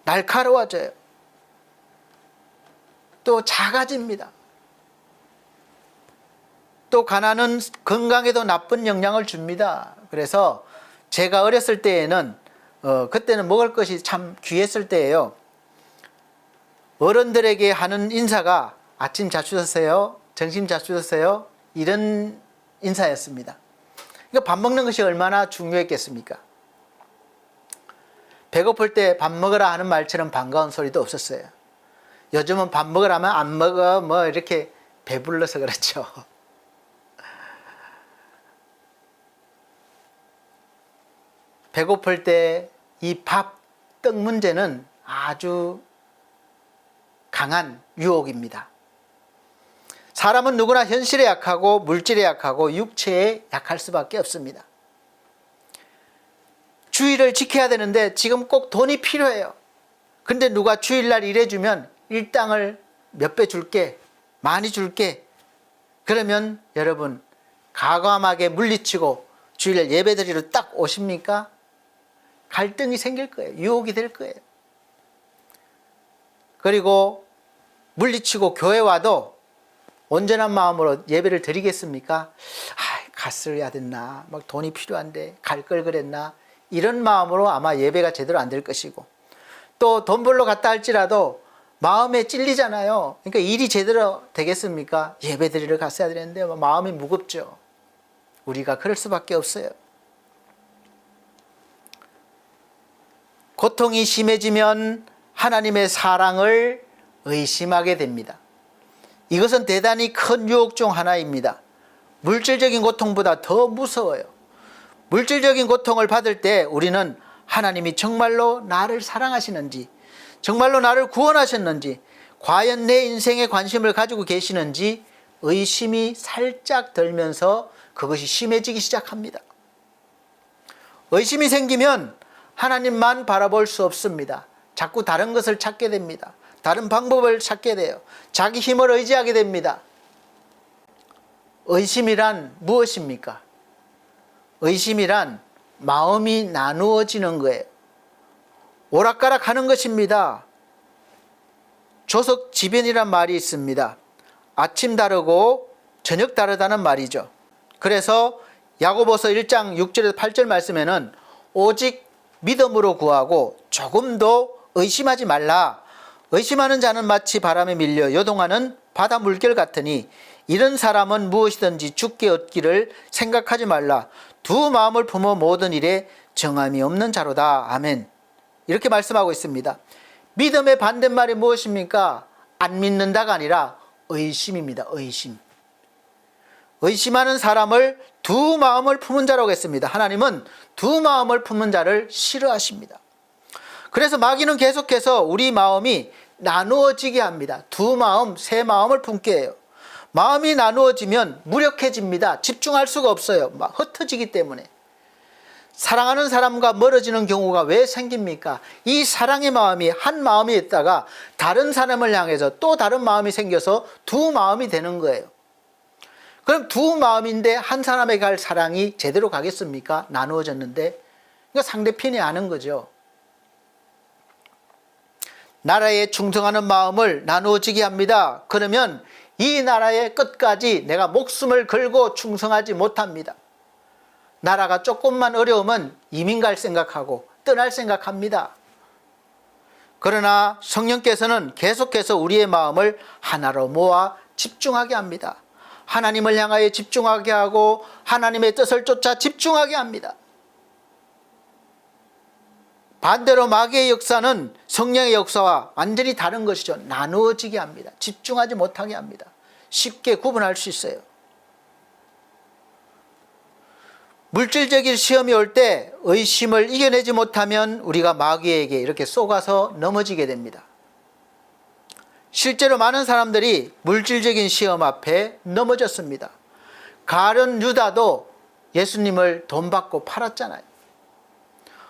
날카로워져요. 또 작아집니다. 또 가난은 건강에도 나쁜 영향을 줍니다. 그래서 제가 어렸을 때에는 그때는 먹을 것이 참 귀했을 때예요. 어른들에게 하는 인사가 아침 잘 주셨어요? 점심 잘 주셨어요? 이런 인사였습니다. 그러니까 밥 먹는 것이 얼마나 중요했겠습니까? 배고플 때 밥 먹으라 하는 말처럼 반가운 소리도 없었어요. 요즘은 밥 먹으라 하면 안 먹어 뭐 이렇게 배불러서 그렇죠. 배고플 때 이 밥, 떡 문제는 아주 강한 유혹입니다. 사람은 누구나 현실에 약하고 물질에 약하고 육체에 약할 수밖에 없습니다. 주의를 지켜야 되는데 지금 꼭 돈이 필요해요. 근데 누가 주일날 일해주면 일당을 몇 배 줄게, 많이 줄게. 그러면 여러분 과감하게 물리치고 주일날 예배드리러 딱 오십니까? 갈등이 생길 거예요. 유혹이 될 거예요. 그리고 물리치고 교회 와도 온전한 마음으로 예배를 드리겠습니까? 갔어야 됐나? 막 돈이 필요한데 갈 걸 그랬나? 이런 마음으로 아마 예배가 제대로 안 될 것이고, 또 돈 벌러 갔다 할지라도 마음에 찔리잖아요. 그러니까 일이 제대로 되겠습니까? 예배 드리러 갔어야 되는데 마음이 무겁죠. 우리가 그럴 수밖에 없어요. 고통이 심해지면 하나님의 사랑을 의심하게 됩니다. 이것은 대단히 큰 유혹 중 하나입니다. 물질적인 고통보다 더 무서워요. 물질적인 고통을 받을 때 우리는 하나님이 정말로 나를 사랑하시는지, 정말로 나를 구원하셨는지, 과연 내 인생에 관심을 가지고 계시는지 의심이 살짝 들면서 그것이 심해지기 시작합니다. 의심이 생기면 하나님만 바라볼 수 없습니다. 자꾸 다른 것을 찾게 됩니다. 다른 방법을 찾게 돼요. 자기 힘을 의지하게 됩니다. 의심이란 무엇입니까? 의심이란 마음이 나누어지는 거예요. 오락가락 하는 것입니다. 조석지변이란 말이 있습니다. 아침 다르고 저녁 다르다는 말이죠. 그래서 야고보서 1장 6절에서 8절 말씀에는 오직 믿음으로 구하고 조금도 의심하지 말라. 의심하는 자는 마치 바람에 밀려 요동하는 바다 물결 같으니 이런 사람은 무엇이든지 죽게 얻기를 생각하지 말라. 두 마음을 품어 모든 일에 정함이 없는 자로다. 아멘. 이렇게 말씀하고 있습니다. 믿음의 반대말이 무엇입니까? 안 믿는다가 아니라 의심입니다. 의심. 의심하는 사람을 두 마음을 품은 자라고 했습니다. 하나님은 두 마음을 품은 자를 싫어하십니다. 그래서 마귀는 계속해서 우리 마음이 나누어지게 합니다. 두 마음, 세 마음을 품게 해요. 마음이 나누어지면 무력해집니다. 집중할 수가 없어요. 막 흩어지기 때문에. 사랑하는 사람과 멀어지는 경우가 왜 생깁니까? 이 사랑의 마음이 한 마음이 있다가 다른 사람을 향해서 또 다른 마음이 생겨서 두 마음이 되는 거예요. 그럼 두 마음인데 한 사람에게 갈 사랑이 제대로 가겠습니까? 나누어졌는데. 그러니까 상대편이 아는 거죠. 나라에 충성하는 마음을 나누어지게 합니다. 그러면 이 나라의 끝까지 내가 목숨을 걸고 충성하지 못합니다. 나라가 조금만 어려우면 이민 갈 생각하고 떠날 생각합니다. 그러나 성령께서는 계속해서 우리의 마음을 하나로 모아 집중하게 합니다. 하나님을 향하여 집중하게 하고 하나님의 뜻을 쫓아 집중하게 합니다. 반대로 마귀의 역사는 성령의 역사와 완전히 다른 것이죠. 나누어지게 합니다. 집중하지 못하게 합니다. 쉽게 구분할 수 있어요. 물질적인 시험이 올 때 의심을 이겨내지 못하면 우리가 마귀에게 이렇게 쏘가서 넘어지게 됩니다. 실제로 많은 사람들이 물질적인 시험 앞에 넘어졌습니다. 가룟 유다도 예수님을 돈 받고 팔았잖아요.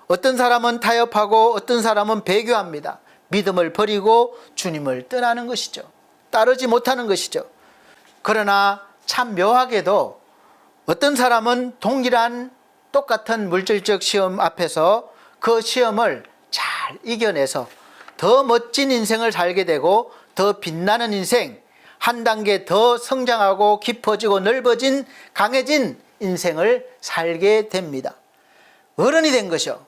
어떤 사람은 타협하고 어떤 사람은 배교합니다. 믿음을 버리고 주님을 떠나는 것이죠. 따르지 못하는 것이죠. 그러나 참 묘하게도 어떤 사람은 동일한 똑같은 물질적 시험 앞에서 그 시험을 잘 이겨내서 더 멋진 인생을 살게 되고 더 빛나는 인생, 한 단계 더 성장하고 깊어지고 넓어진 강해진 인생을 살게 됩니다. 어른이 된 것이요.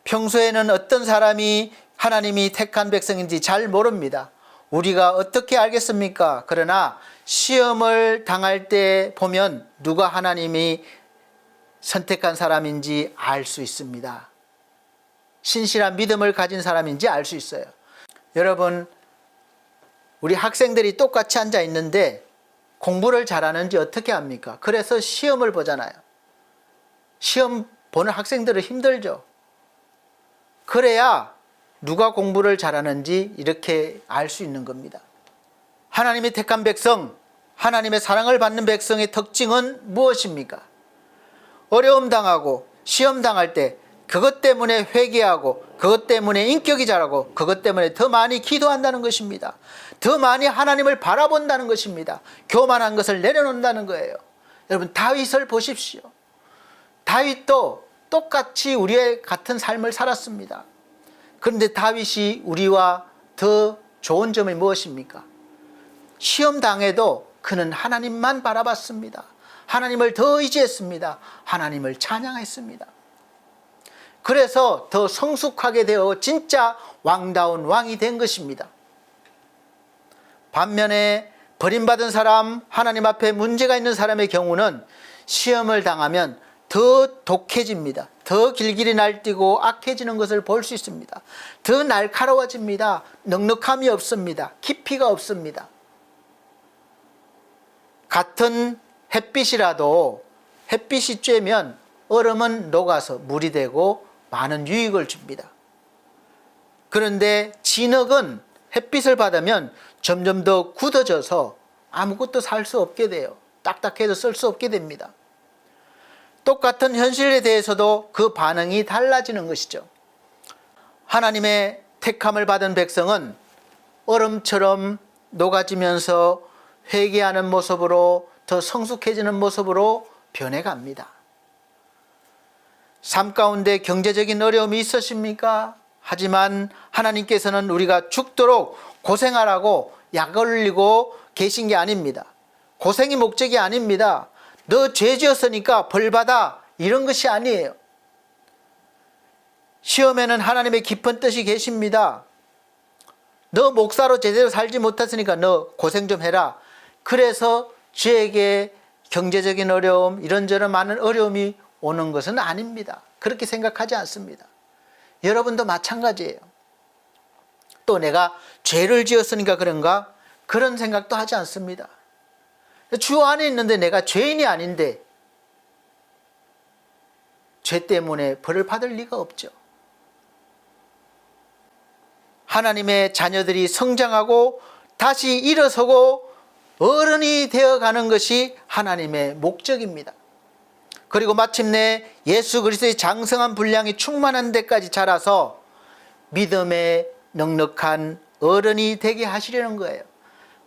평소에는 어떤 사람이 하나님이 택한 백성인지 잘 모릅니다. 우리가 어떻게 알겠습니까? 그러나 시험을 당할 때 보면 누가 하나님이 선택한 사람인지 알 수 있습니다. 신실한 믿음을 가진 사람인지 알 수 있어요. 여러분, 우리 학생들이 똑같이 앉아 있는데 공부를 잘하는지 어떻게 합니까? 그래서 시험을 보잖아요. 시험 보는 학생들은 힘들죠. 그래야 누가 공부를 잘하는지 이렇게 알 수 있는 겁니다. 하나님이 택한 백성, 하나님의 사랑을 받는 백성의 특징은 무엇입니까? 어려움 당하고 시험 당할 때 그것 때문에 회개하고 그것 때문에 인격이 자라고 그것 때문에 더 많이 기도한다는 것입니다. 더 많이 하나님을 바라본다는 것입니다. 교만한 것을 내려놓는다는 거예요. 여러분, 다윗을 보십시오. 다윗도 똑같이 우리의 같은 삶을 살았습니다. 그런데 다윗이 우리와 더 좋은 점이 무엇입니까? 시험 당해도 그는 하나님만 바라봤습니다. 하나님을 더 의지했습니다. 하나님을 찬양했습니다. 그래서 더 성숙하게 되어 진짜 왕다운 왕이 된 것입니다. 반면에 버림받은 사람, 하나님 앞에 문제가 있는 사람의 경우는 시험을 당하면 더 독해집니다. 더 길길이 날뛰고 악해지는 것을 볼 수 있습니다. 더 날카로워집니다. 넉넉함이 없습니다. 깊이가 없습니다. 같은 햇빛이라도 햇빛이 쬐면 얼음은 녹아서 물이 되고 많은 유익을 줍니다. 그런데 진흙은 햇빛을 받으면 점점 더 굳어져서 아무것도 살 수 없게 돼요. 딱딱해서 쓸 수 없게 됩니다. 똑같은 현실에 대해서도 그 반응이 달라지는 것이죠. 하나님의 택함을 받은 백성은 얼음처럼 녹아지면서 회개하는 모습으로 더 성숙해지는 모습으로 변해갑니다. 삶 가운데 경제적인 어려움이 있으십니까? 하지만 하나님께서는 우리가 죽도록 고생하라고 약 올리고 계신 게 아닙니다. 고생이 목적이 아닙니다. 너 죄 지었으니까 벌 받아, 이런 것이 아니에요. 시험에는 하나님의 깊은 뜻이 계십니다. 너 목사로 제대로 살지 못했으니까 너 고생 좀 해라. 그래서 죄에게 경제적인 어려움, 이런저런 많은 어려움이 오는 것은 아닙니다. 그렇게 생각하지 않습니다. 여러분도 마찬가지예요. 또 내가 죄를 지었으니까 그런가? 그런 생각도 하지 않습니다. 주 안에 있는데 내가 죄인이 아닌데 죄 때문에 벌을 받을 리가 없죠. 하나님의 자녀들이 성장하고 다시 일어서고 어른이 되어가는 것이 하나님의 목적입니다. 그리고 마침내 예수 그리스도의 장성한 분량이 충만한 데까지 자라서 믿음의 넉넉한 어른이 되게 하시려는 거예요.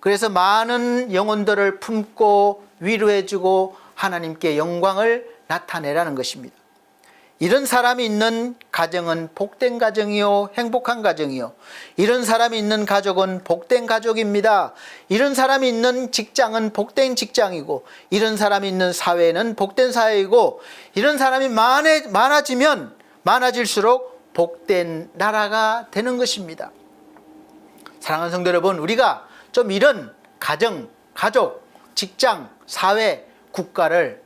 그래서 많은 영혼들을 품고 위로해주고 하나님께 영광을 나타내라는 것입니다. 이런 사람이 있는 가정은 복된 가정이요, 행복한 가정이요. 이런 사람이 있는 가족은 복된 가족입니다. 이런 사람이 있는 직장은 복된 직장이고, 이런 사람이 있는 사회는 복된 사회이고, 이런 사람이 많아지면 많아질수록 복된 나라가 되는 것입니다. 사랑하는 성도 여러분, 우리가 좀 이런 가정, 가족, 직장, 사회, 국가를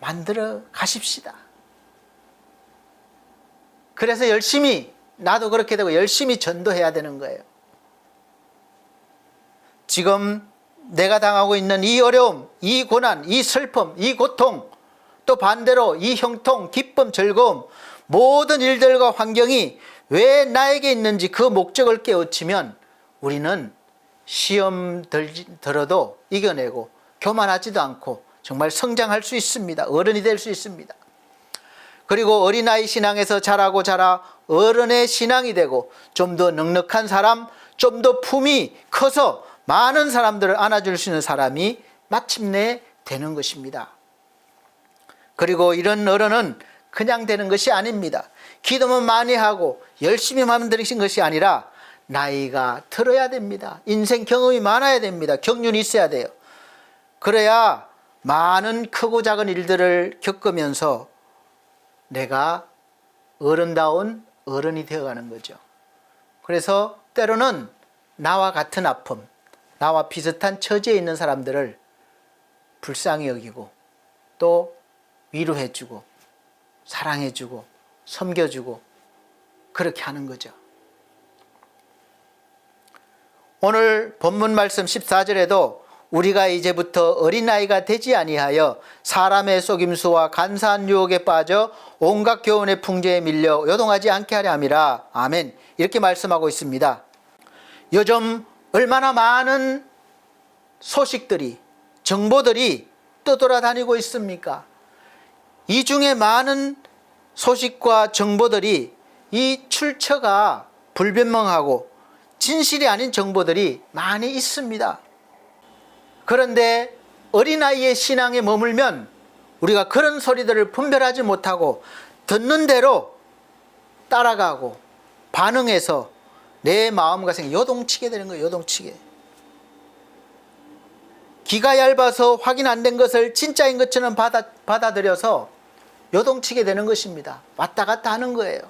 만들어 가십시다. 그래서 열심히, 나도 그렇게 되고 열심히 전도해야 되는 거예요. 지금 내가 당하고 있는 이 어려움, 이 고난, 이 슬픔, 이 고통, 또 반대로 이 형통, 기쁨, 즐거움, 모든 일들과 환경이 왜 나에게 있는지 그 목적을 깨우치면 우리는 시험 들어도 이겨내고 교만하지도 않고 정말 성장할 수 있습니다. 어른이 될 수 있습니다. 그리고 어린아이 신앙에서 자라고 자라 어른의 신앙이 되고 좀 더 넉넉한 사람, 좀 더 품이 커서 많은 사람들을 안아줄 수 있는 사람이 마침내 되는 것입니다. 그리고 이런 어른은 그냥 되는 것이 아닙니다. 기도만 많이 하고 열심히 하면 되는 것이 아니라 나이가 들어야 됩니다. 인생 경험이 많아야 됩니다. 경륜이 있어야 돼요. 그래야 많은 크고 작은 일들을 겪으면서 내가 어른다운 어른이 되어가는 거죠. 그래서 때로는 나와 같은 아픔, 나와 비슷한 처지에 있는 사람들을 불쌍히 여기고 또 위로해주고 사랑해주고 섬겨주고 그렇게 하는 거죠. 오늘 본문 말씀 14절에도 우리가 이제부터 어린아이가 되지 아니하여 사람의 속임수와 간사한 유혹에 빠져 온갖 교훈의 풍조에 밀려 요동하지 않게 하려 함이라. 아멘. 이렇게 말씀하고 있습니다. 요즘 얼마나 많은 소식들이, 정보들이 떠돌아다니고 있습니까? 이 중에 많은 소식과 정보들이 이 출처가 불분명하고 진실이 아닌 정보들이 많이 있습니다. 그런데 어린아이의 신앙에 머물면 우리가 그런 소리들을 분별하지 못하고 듣는 대로 따라가고 반응해서 내 마음과 생각 요동치게 되는 거예요. 요동치게. 귀가 얇아서 확인 안 된 것을 진짜인 것처럼 받아들여서 요동치게 되는 것입니다. 왔다 갔다 하는 거예요.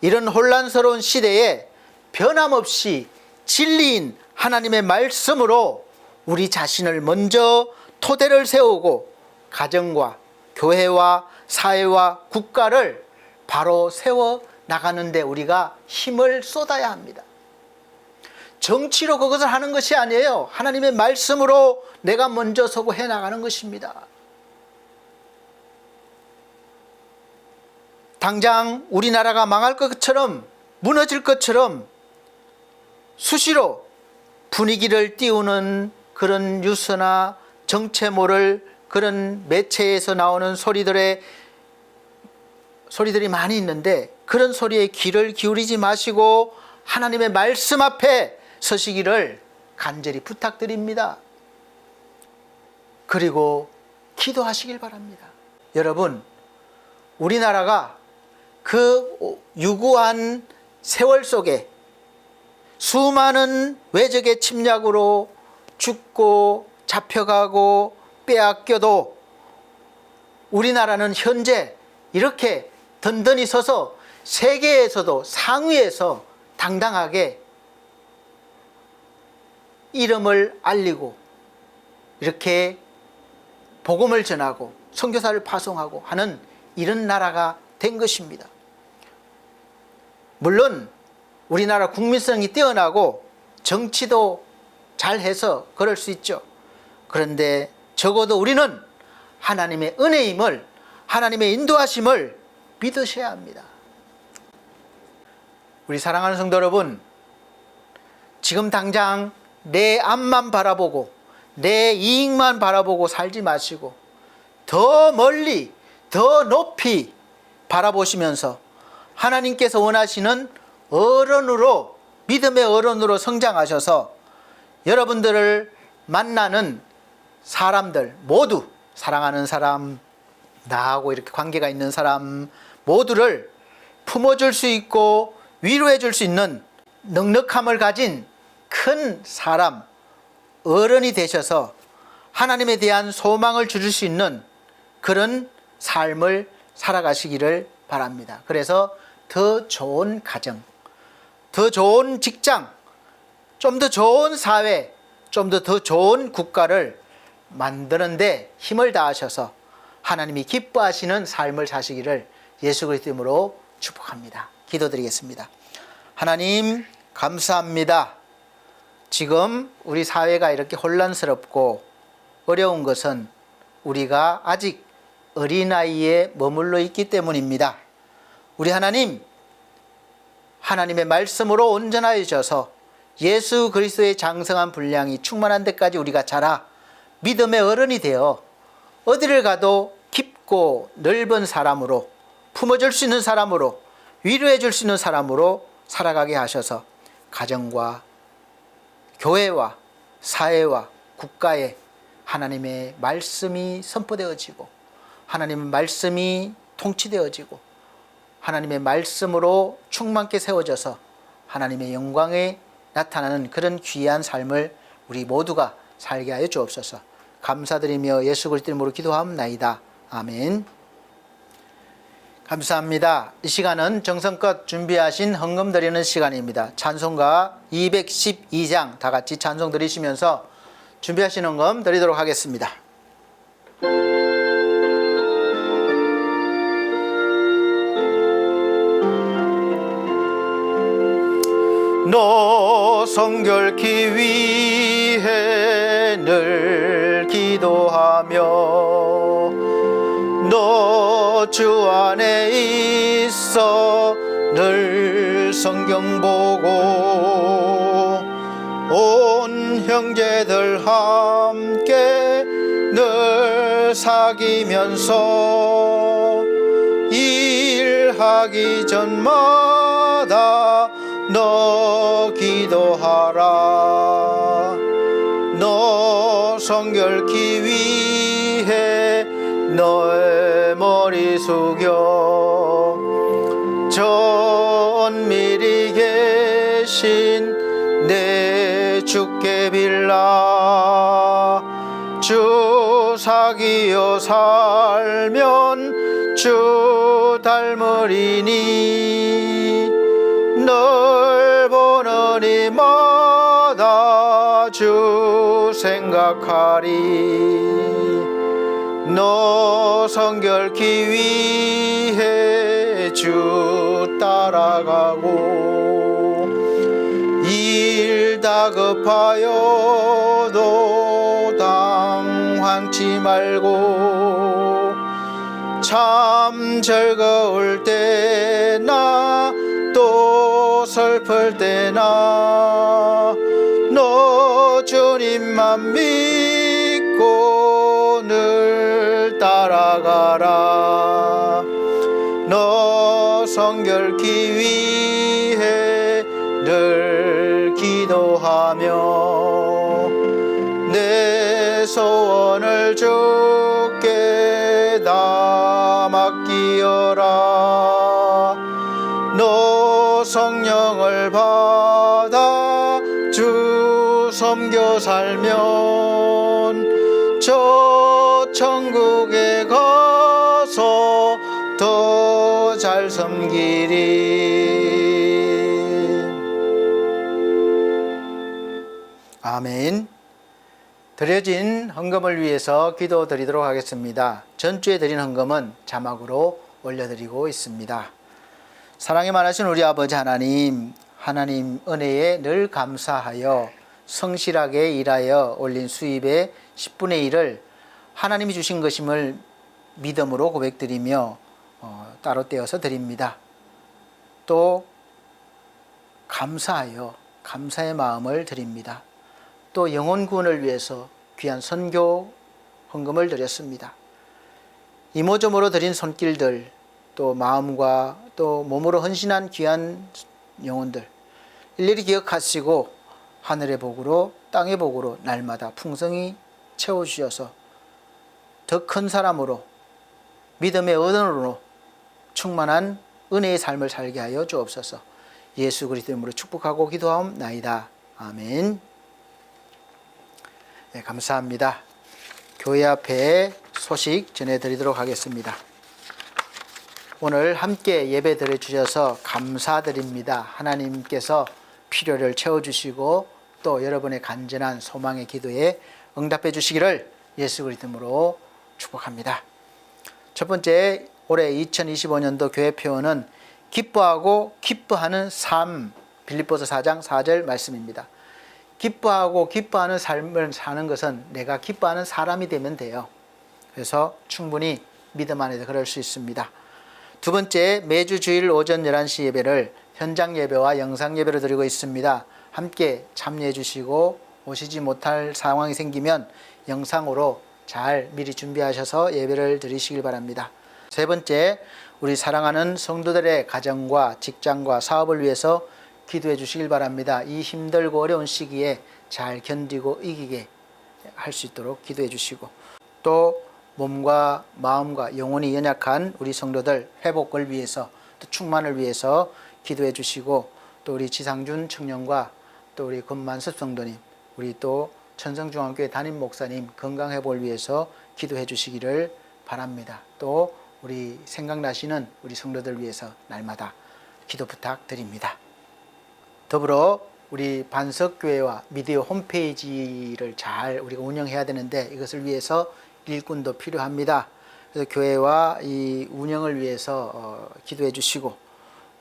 이런 혼란스러운 시대에 변함없이 진리인 하나님의 말씀으로 우리 자신을 먼저 토대를 세우고 가정과 교회와 사회와 국가를 바로 세워 나가는데 우리가 힘을 쏟아야 합니다. 정치로 그것을 하는 것이 아니에요. 하나님의 말씀으로 내가 먼저 서고 해나가는 것입니다. 당장 우리나라가 망할 것처럼 무너질 것처럼 수시로 분위기를 띄우는 그런 뉴스나 정체모를 그런 매체에서 나오는 소리들이 많이 있는데 그런 소리에 귀를 기울이지 마시고 하나님의 말씀 앞에 서시기를 간절히 부탁드립니다. 그리고 기도하시길 바랍니다. 여러분, 우리나라가 그 유구한 세월 속에 수많은 외적의 침략으로 죽고 잡혀가고 빼앗겨도 우리나라는 현재 이렇게 든든히 서서 세계에서도 상위에서 당당하게 이름을 알리고 이렇게 복음을 전하고 선교사를 파송하고 하는 이런 나라가 된 것입니다. 물론 우리나라 국민성이 뛰어나고 정치도 잘해서 그럴 수 있죠. 그런데 적어도 우리는 하나님의 은혜임을, 하나님의 인도하심을 믿으셔야 합니다. 우리 사랑하는 성도 여러분, 지금 당장 내 앞만 바라보고 내 이익만 바라보고 살지 마시고 더 멀리, 더 높이 바라보시면서 하나님께서 원하시는 어른으로, 믿음의 어른으로 성장하셔서 여러분들을 만나는 사람들 모두, 사랑하는 사람, 나하고 이렇게 관계가 있는 사람 모두를 품어줄 수 있고 위로해 줄 수 있는 넉넉함을 가진 큰 사람, 어른이 되셔서 하나님에 대한 소망을 주실 수 있는 그런 삶을 살아가시기를 바랍니다. 그래서 더 좋은 가정, 더 좋은 직장, 좀 더 좋은 사회, 좀 더 좋은 국가를 만드는데 힘을 다하셔서 하나님이 기뻐하시는 삶을 사시기를 예수 그리스도 이름으로 축복합니다. 기도드리겠습니다. 하나님 감사합니다. 지금 우리 사회가 이렇게 혼란스럽고 어려운 것은 우리가 아직 어린아이에 머물러 있기 때문입니다. 우리 하나님, 하나님의 말씀으로 온전하여져서 예수 그리스도의 장성한 분량이 충만한 데까지 우리가 자라 믿음의 어른이 되어 어디를 가도 깊고 넓은 사람으로, 품어줄 수 있는 사람으로, 위로해 줄 수 있는 사람으로 살아가게 하셔서 가정과 교회와 사회와 국가에 하나님의 말씀이 선포되어지고 하나님의 말씀이 통치되어지고 하나님의 말씀으로 충만케 세워져서 하나님의 영광에 나타나는 그런 귀한 삶을 우리 모두가 살게 하여 주옵소서. 감사드리며 예수 그리스도 이름으로 기도하옵나이다. 아멘. 감사합니다. 이 시간은 정성껏 준비하신 헌금 드리는 시간입니다. 찬송가 212장 다 같이 찬송 드리시면서 준비하신 헌금 드리도록 하겠습니다. 너 성결케 위해 늘 기도하며 너 주 안에 있어 늘 성경 보고 온 형제들 함께 늘 사귀면서 일하기 전마다 너 기도하라. 너 성결케 위해 너의 머리 숙여 저 은밀히 계신 내 주께 빌라. 주 사귀어 살면 주 닮으리니 널 보는 이마다 주 생각하리. 너 성결케 위해 주 따라가고 일 다급하여도 당황치 말고 참 즐거울 때나 또 슬플 때나 너 주님만 믿고 늘 따라가라. 너 성결케 위해 늘 기도하며 내 소원을 주께 다 맡기어라. 너 성령을 받아 주 섬겨 살면 저 천국에 가서 더 잘 섬기리. 아멘. 드려진 헌금을 위해서 기도드리도록 하겠습니다. 전주에 드린 헌금은 자막으로 올려드리고 있습니다. 사랑이 많으신 우리 아버지 하나님, 하나님 은혜에 늘 감사하여 성실하게 일하여 올린 수입의 10분의 1을 하나님이 주신 것임을 믿음으로 고백드리며 따로 떼어서 드립니다. 또 감사하여 감사의 마음을 드립니다. 또 영혼 구원을 위해서 귀한 선교 헌금을 드렸습니다. 이모저모로 드린 손길들, 또 마음과 또 몸으로 헌신한 귀한 영혼들 일일이 기억하시고 하늘의 복으로 땅의 복으로 날마다 풍성히 채워주셔서 더 큰 사람으로 믿음의 언어로 충만한 은혜의 삶을 살게 하여 주옵소서. 예수 그리스도 이름으로 축복하고 기도하옵나이다. 아멘. 네, 감사합니다. 교회 앞에 소식 전해드리도록 하겠습니다. 오늘 함께 예배 드려주셔서 감사드립니다. 하나님께서 필요를 채워주시고 또 여러분의 간절한 소망의 기도에 응답해 주시기를 예수 그리스도 이름으로 축복합니다. 첫 번째, 올해 2025년도 교회 표어는 기뻐하고 기뻐하는 삶, 빌립보서 4장 4절 말씀입니다. 기뻐하고 기뻐하는 삶을 사는 것은 내가 기뻐하는 사람이 되면 돼요. 그래서 충분히 믿음 안에서 그럴 수 있습니다. 두 번째, 매주 주일 오전 11시 예배를 현장 예배와 영상 예배로 드리고 있습니다. 함께 참여해 주시고 오시지 못할 상황이 생기면 영상으로 잘 미리 준비하셔서 예배를 드리시길 바랍니다. 세 번째, 우리 사랑하는 성도들의 가정과 직장과 사업을 위해서 기도해 주시길 바랍니다. 이 힘들고 어려운 시기에 잘 견디고 이기게 할 수 있도록 기도해 주시고, 또 몸과 마음과 영혼이 연약한 우리 성도들 회복을 위해서, 또 충만을 위해서 기도해 주시고, 또 우리 지상준 청년과 또 우리 권만섭 성도님, 우리 또 천성중앙교회 담임 목사님 건강 회복을 위해서 기도해 주시기를 바랍니다. 또 우리 생각나시는 우리 성도들 위해서 날마다 기도 부탁드립니다. 더불어 우리 반석교회와 미디어 홈페이지를 잘 우리가 운영해야 되는데 이것을 위해서 일꾼도 필요합니다. 그래서 교회와 이 운영을 위해서 기도해 주시고,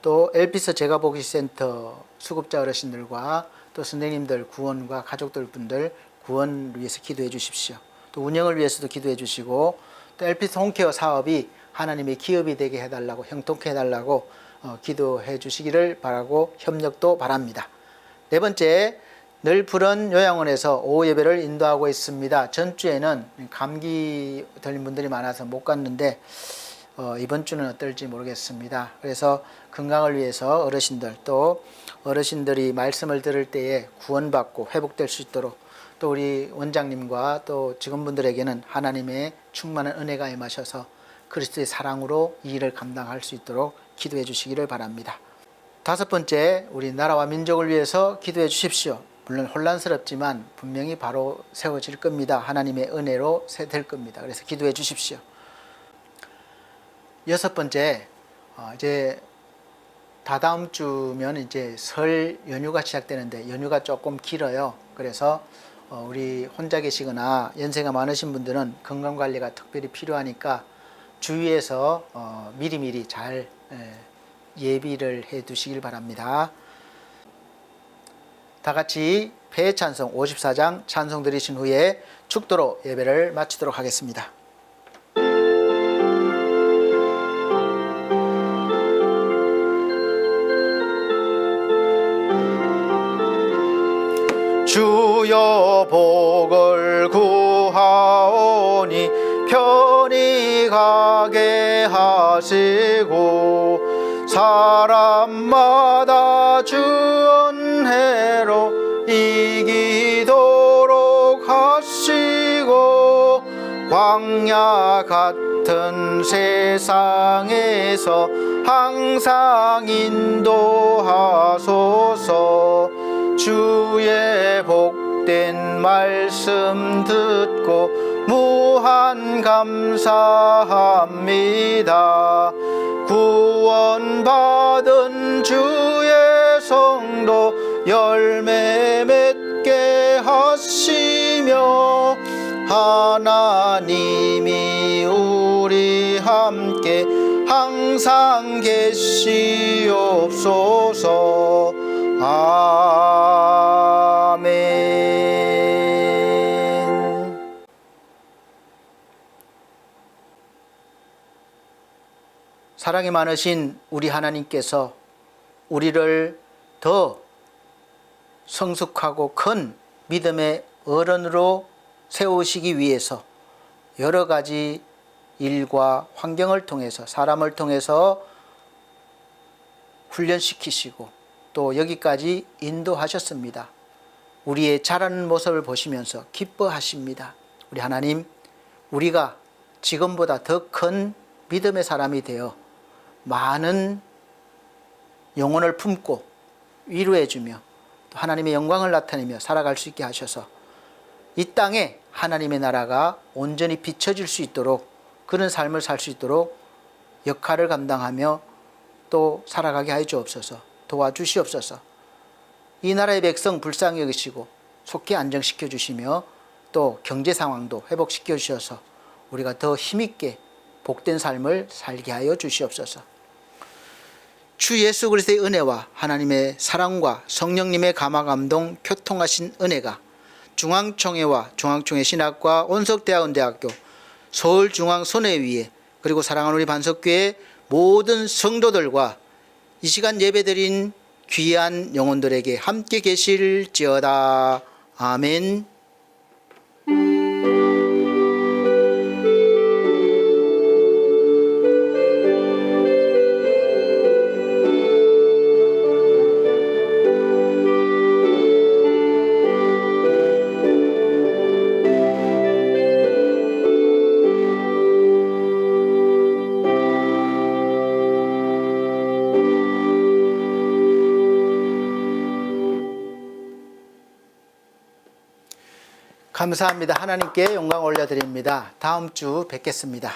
또 엘피스 제가복지센터 수급자 어르신들과 또 선생님들 구원과 가족들 분들 구원을 위해서 기도해 주십시오. 또 운영을 위해서도 기도해 주시고, 또 엘피스 홈케어 사업이 하나님의 기업이 되게 해달라고, 형통케 해달라고 기도해 주시기를 바라고 협력도 바랍니다. 네 번째, 늘 푸른 요양원에서 오후 예배를 인도하고 있습니다. 전주에는 감기 걸린 분들이 많아서 못 갔는데 이번 주는 어떨지 모르겠습니다. 그래서 건강을 위해서 어르신들, 또 어르신들이 말씀을 들을 때에 구원받고 회복될 수 있도록, 또 우리 원장님과 또 직원분들에게는 하나님의 충만한 은혜가 임하셔서 그리스도의 사랑으로 이 일을 감당할 수 있도록 기도해 주시기를 바랍니다. 다섯 번째, 우리 나라와 민족을 위해서 기도해 주십시오. 물론 혼란스럽지만 분명히 바로 세워질 겁니다. 하나님의 은혜로 될 겁니다. 그래서 기도해 주십시오. 여섯 번째, 이제 다다음 주면 이제 설 연휴가 시작되는데 연휴가 조금 길어요. 그래서 우리 혼자 계시거나 연세가 많으신 분들은 건강관리가 특별히 필요하니까 주위에서 미리미리 잘 예비를 해 두시길 바랍니다. 다 같이 폐찬송 54장 찬송 드리신 후에 축도로 예배를 마치도록 하겠습니다. 주여 복을 구하오니 편히 가게 하시고 사람마다 주 은혜로 이기도록 하시고 광야 같은 세상에서 항상 인도하소서. 주의 복된 말씀 듣고 무한 감사합니다. 구원받은 주의 성도 열매 맺게 하시며 하나님이 우리 함께 항상 계시옵소서. 아멘. 사랑이 많으신 우리 하나님께서 우리를 더 성숙하고 큰 믿음의 어른으로 세우시기 위해서 여러 가지 일과 환경을 통해서 사람을 통해서 훈련시키시고 또 여기까지 인도하셨습니다. 우리의 자라는 모습을 보시면서 기뻐하십니다. 우리 하나님, 우리가 지금보다 더 큰 믿음의 사람이 되어 많은 영혼을 품고 위로해주며 또 하나님의 영광을 나타내며 살아갈 수 있게 하셔서 이 땅에 하나님의 나라가 온전히 비춰질 수 있도록 그런 삶을 살 수 있도록 역할을 감당하며 또 살아가게 하여 주옵소서. 도와주시옵소서. 이 나라의 백성 불쌍히 여기시고 속히 안정시켜 주시며 또 경제 상황도 회복시켜 주셔서 우리가 더 힘있게 복된 삶을 살게 하여 주시옵소서. 주 예수 그리스도의 은혜와 하나님의 사랑과 성령님의 감화감동 교통하신 은혜가 중앙총회와 중앙총회 신학과 온석대학원대학교 서울중앙손해위에 그리고 사랑하는 우리 반석교회 모든 성도들과 이 시간 예배드린 귀한 영혼들에게 함께 계실지어다. 아멘. 감사합니다. 하나님께 영광 올려드립니다. 다음 주 뵙겠습니다.